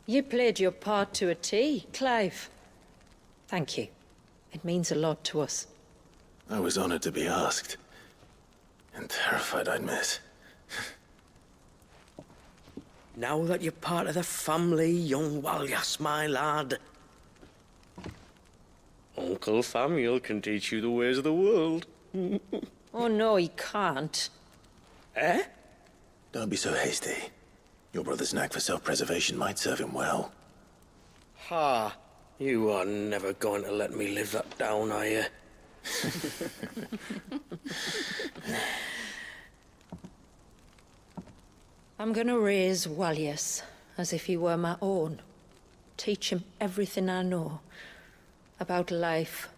You played your part to a T, Clive. Thank you. It means a lot to us. I was honored to be asked. And terrified I'd miss. Now that you're part of the family, young Walyas, my lad. Uncle Famiel can teach you the ways of the world. Oh no, he can't. Eh? Don't be so hasty. Your brother's knack for self-preservation might serve him well. Ha! You are never going to let me live that down, are you? I'm gonna raise Walius as if he were my own. Teach him everything I know about life,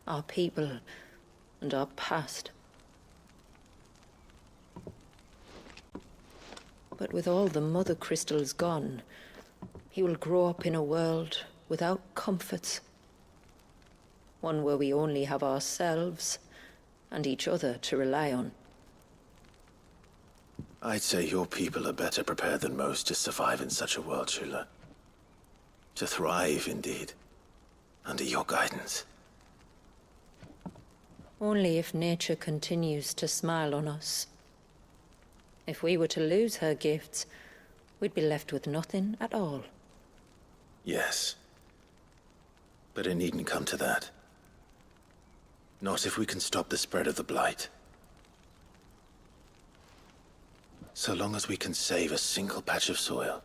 our people, and our past. But with all the mother crystals gone, he will grow up in a world without comforts. One where we only have ourselves and each other to rely on. I'd say your people are better prepared than most to survive in such a world, Shula. To thrive, indeed, under your guidance. Only if nature continues to smile on us. If we were to lose her gifts, we'd be left with nothing at all. Yes. But it needn't come to that. Not if we can stop the spread of the Blight. So long as we can save a single patch of soil,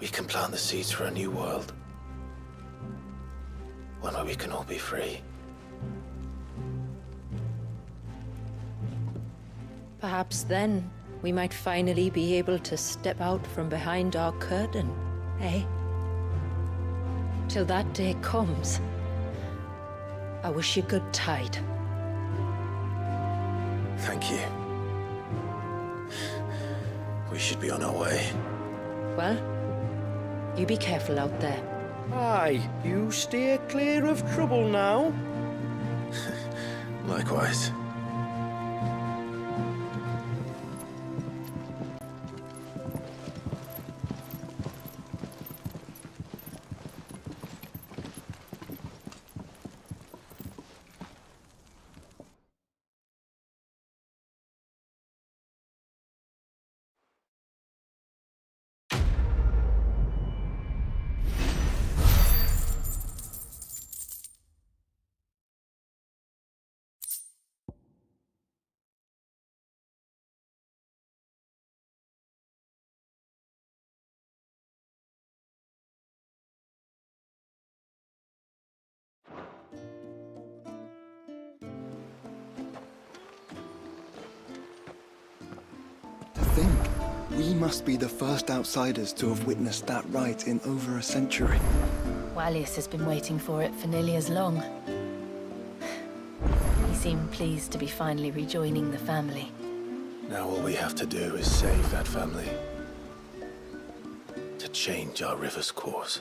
we can plant the seeds for a new world. One where we can all be free. Perhaps then, we might finally be able to step out from behind our curtain, eh? Till that day comes, I wish you good tide. Thank you. We should be on our way. Well, you be careful out there. Aye, you steer clear of trouble now. Likewise. To think, we must be the first outsiders to have witnessed that rite in over a century. Wallius has been waiting for it for nearly as long. He seemed pleased to be finally rejoining the family. Now all we have to do is save that family. To change our river's course.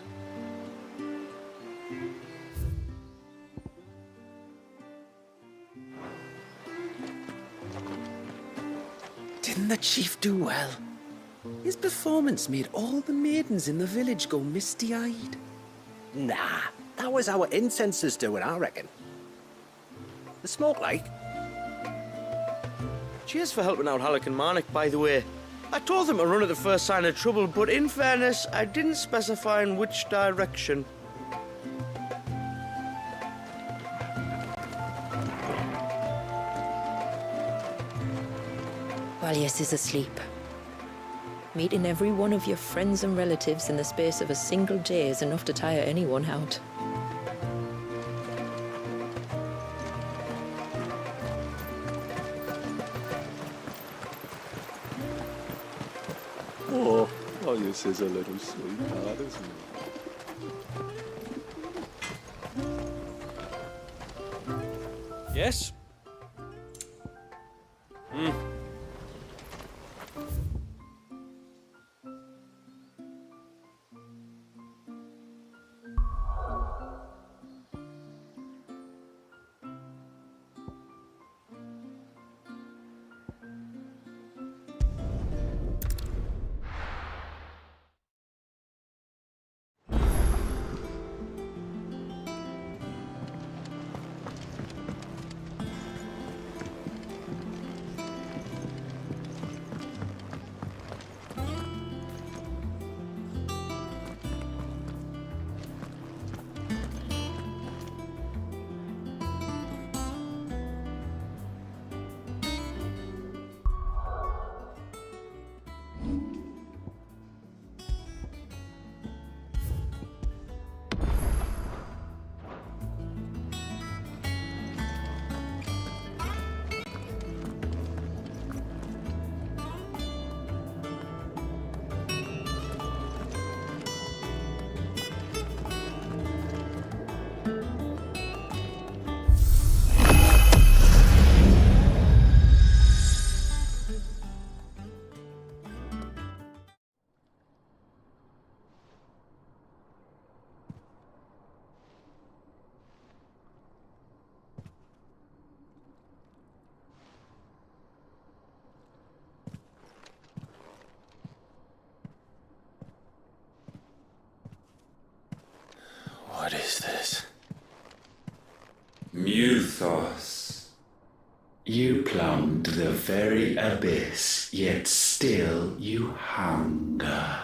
Didn't the chief do well? His performance made all the maidens in the village go misty-eyed. Nah, that was our incensers doing, I reckon. The smoke like. Cheers for helping out Halleck and Marnick, by the way. I told them to run at the first sign of trouble, but in fairness, I didn't specify in which direction. Wallius is asleep. Meeting every one of your friends and relatives in the space of a single day is enough to tire anyone out. Oh, Wallius is a little sweetheart, isn't he? Yes? What is this? Muthos. You plumbed the very abyss, yet still you hunger.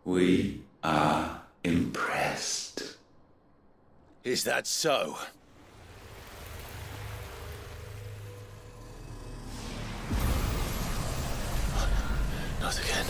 We are impressed. Is that so? Not again.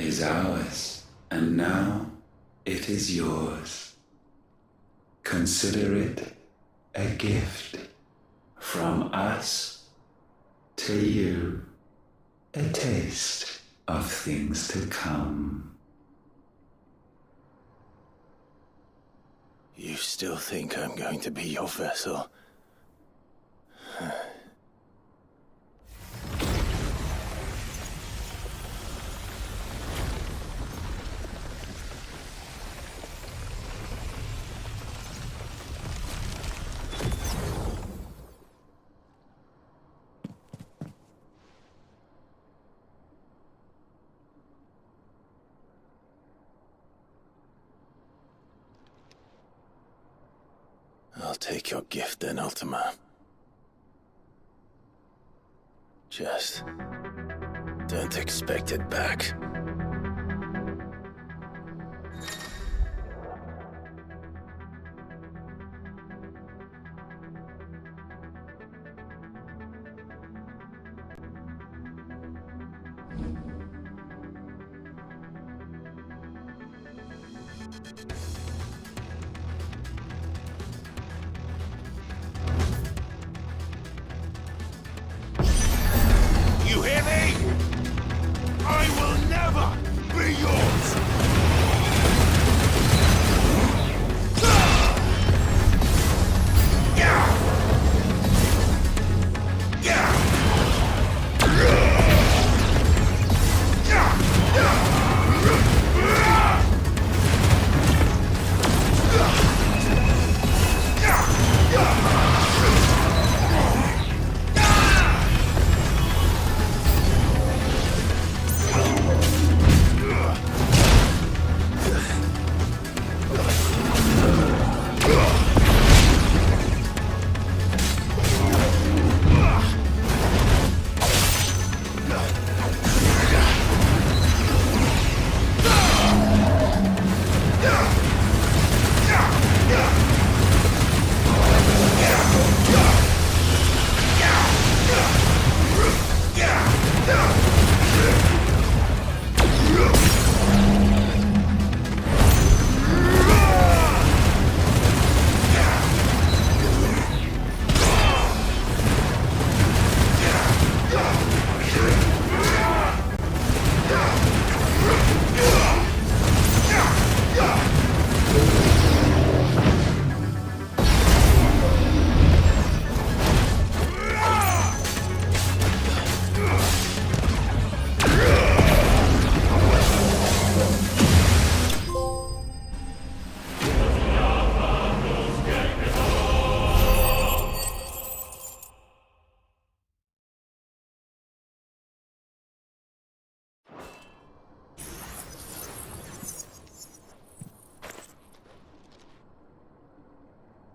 is ours, and now it is yours. Consider it a gift from us to you, a taste of things to come. You still think I'm going to be your vessel? I'll take your gift then, Ultima. Just don't expect it back. You hear me? I will never be yours!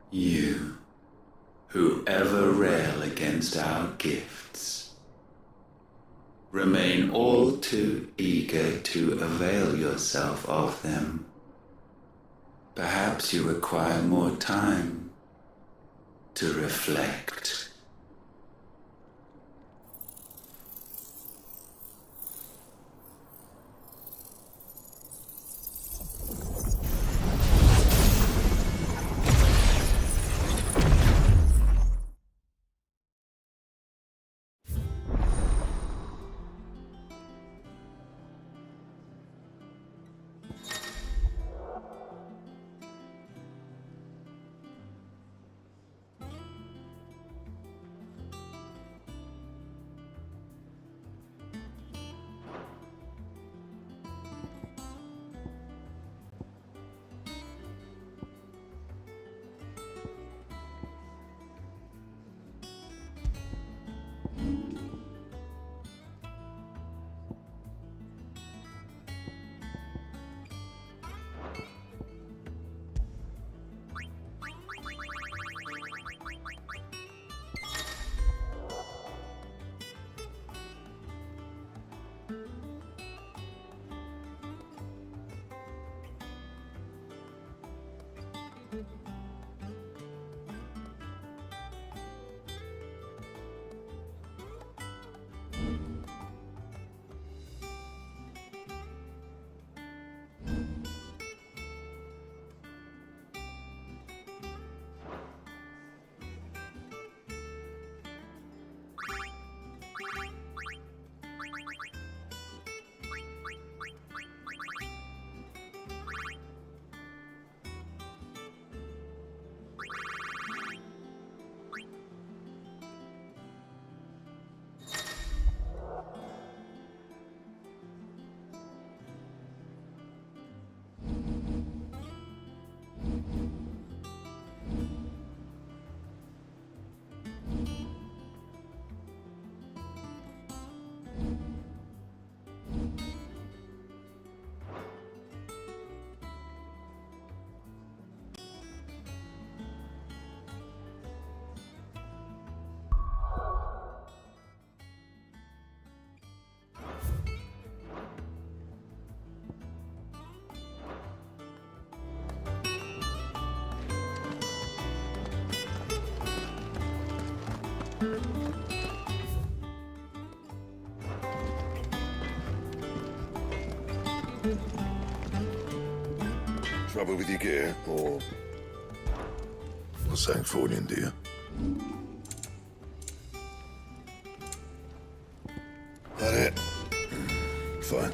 You, who ever rail against our gifts, remain all too eager to avail yourself of them. Perhaps you require more time to reflect. Trouble with your gear, or Sancthornian dear? That it? Fine.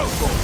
Go!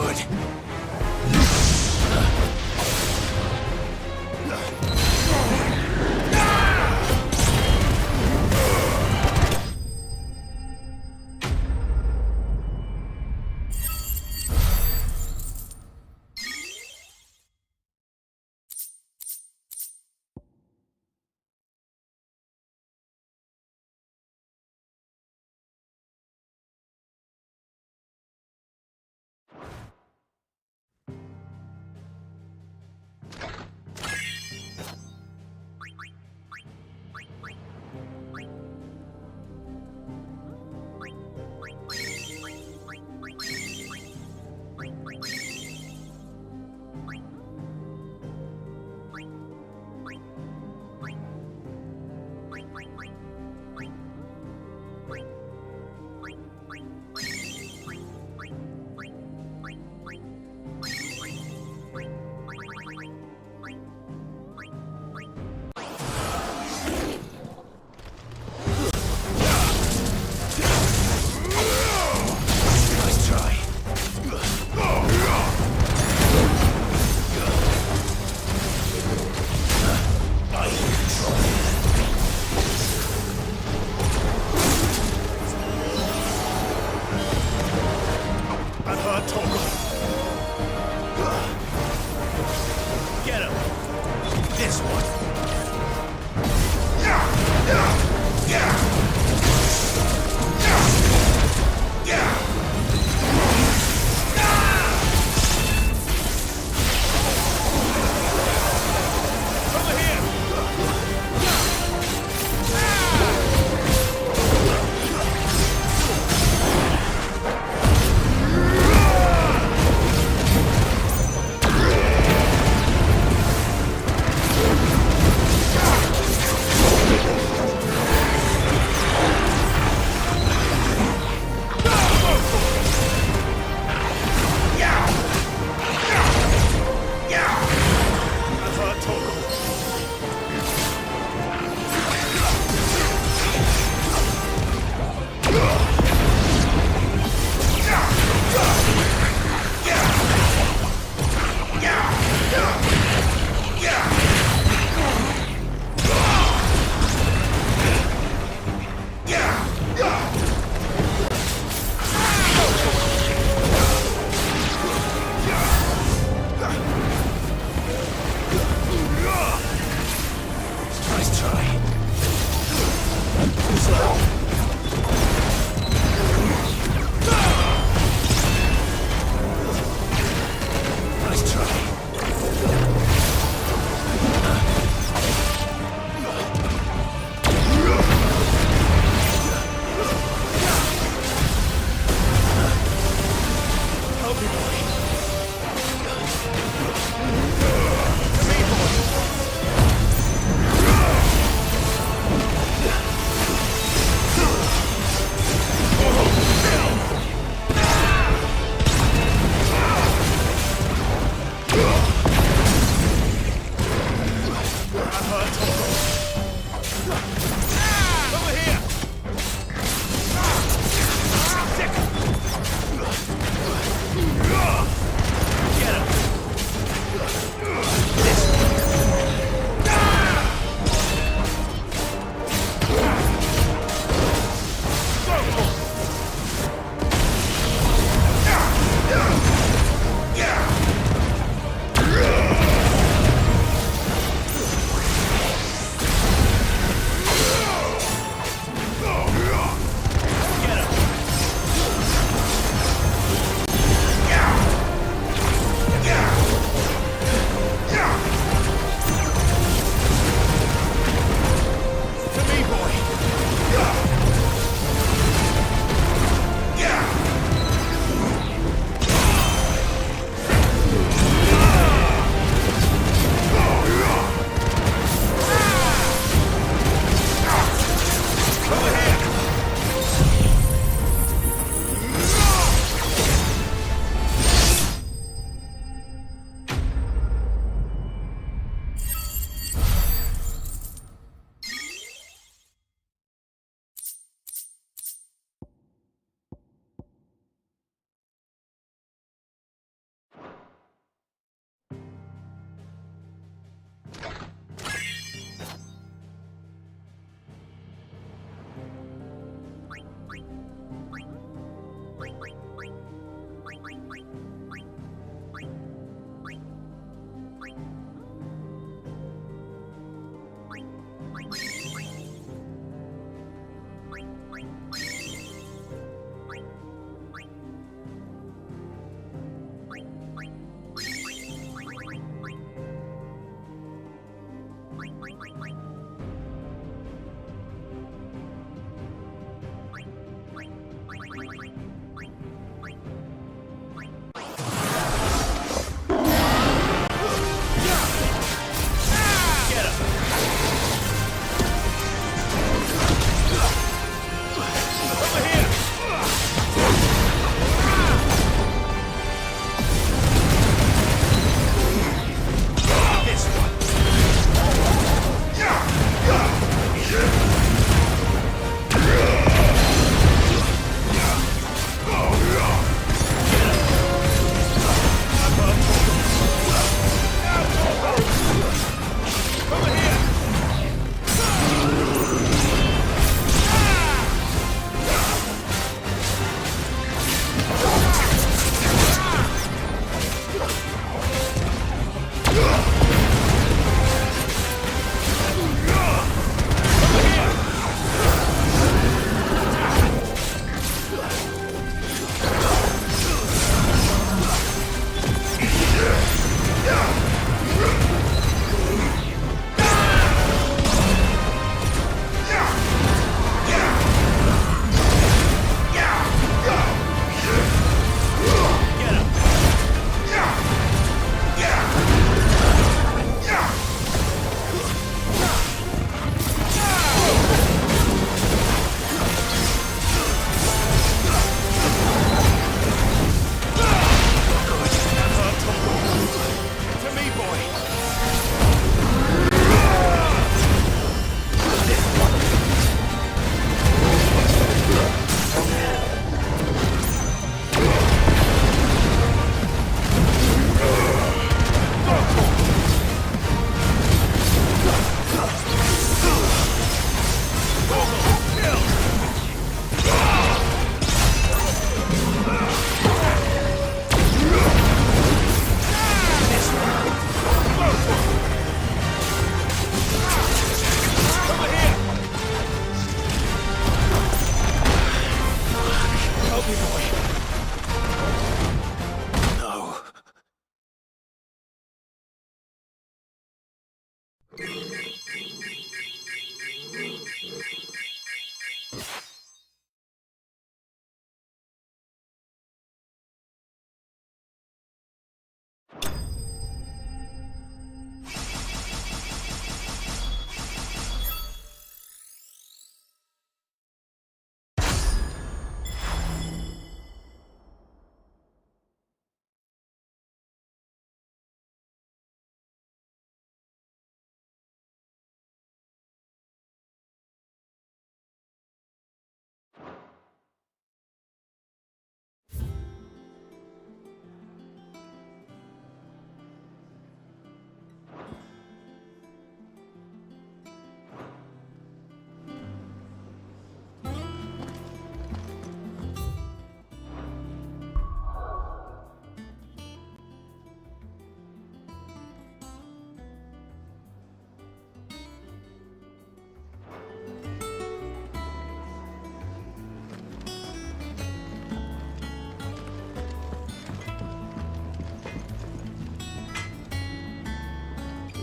good.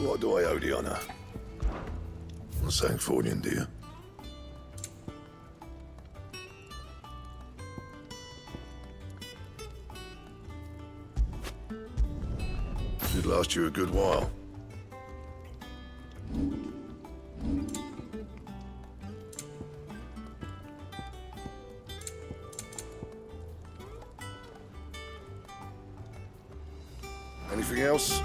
What do I owe the honor? I'm saying Fordian, dear. Should last you a good while. Anything else?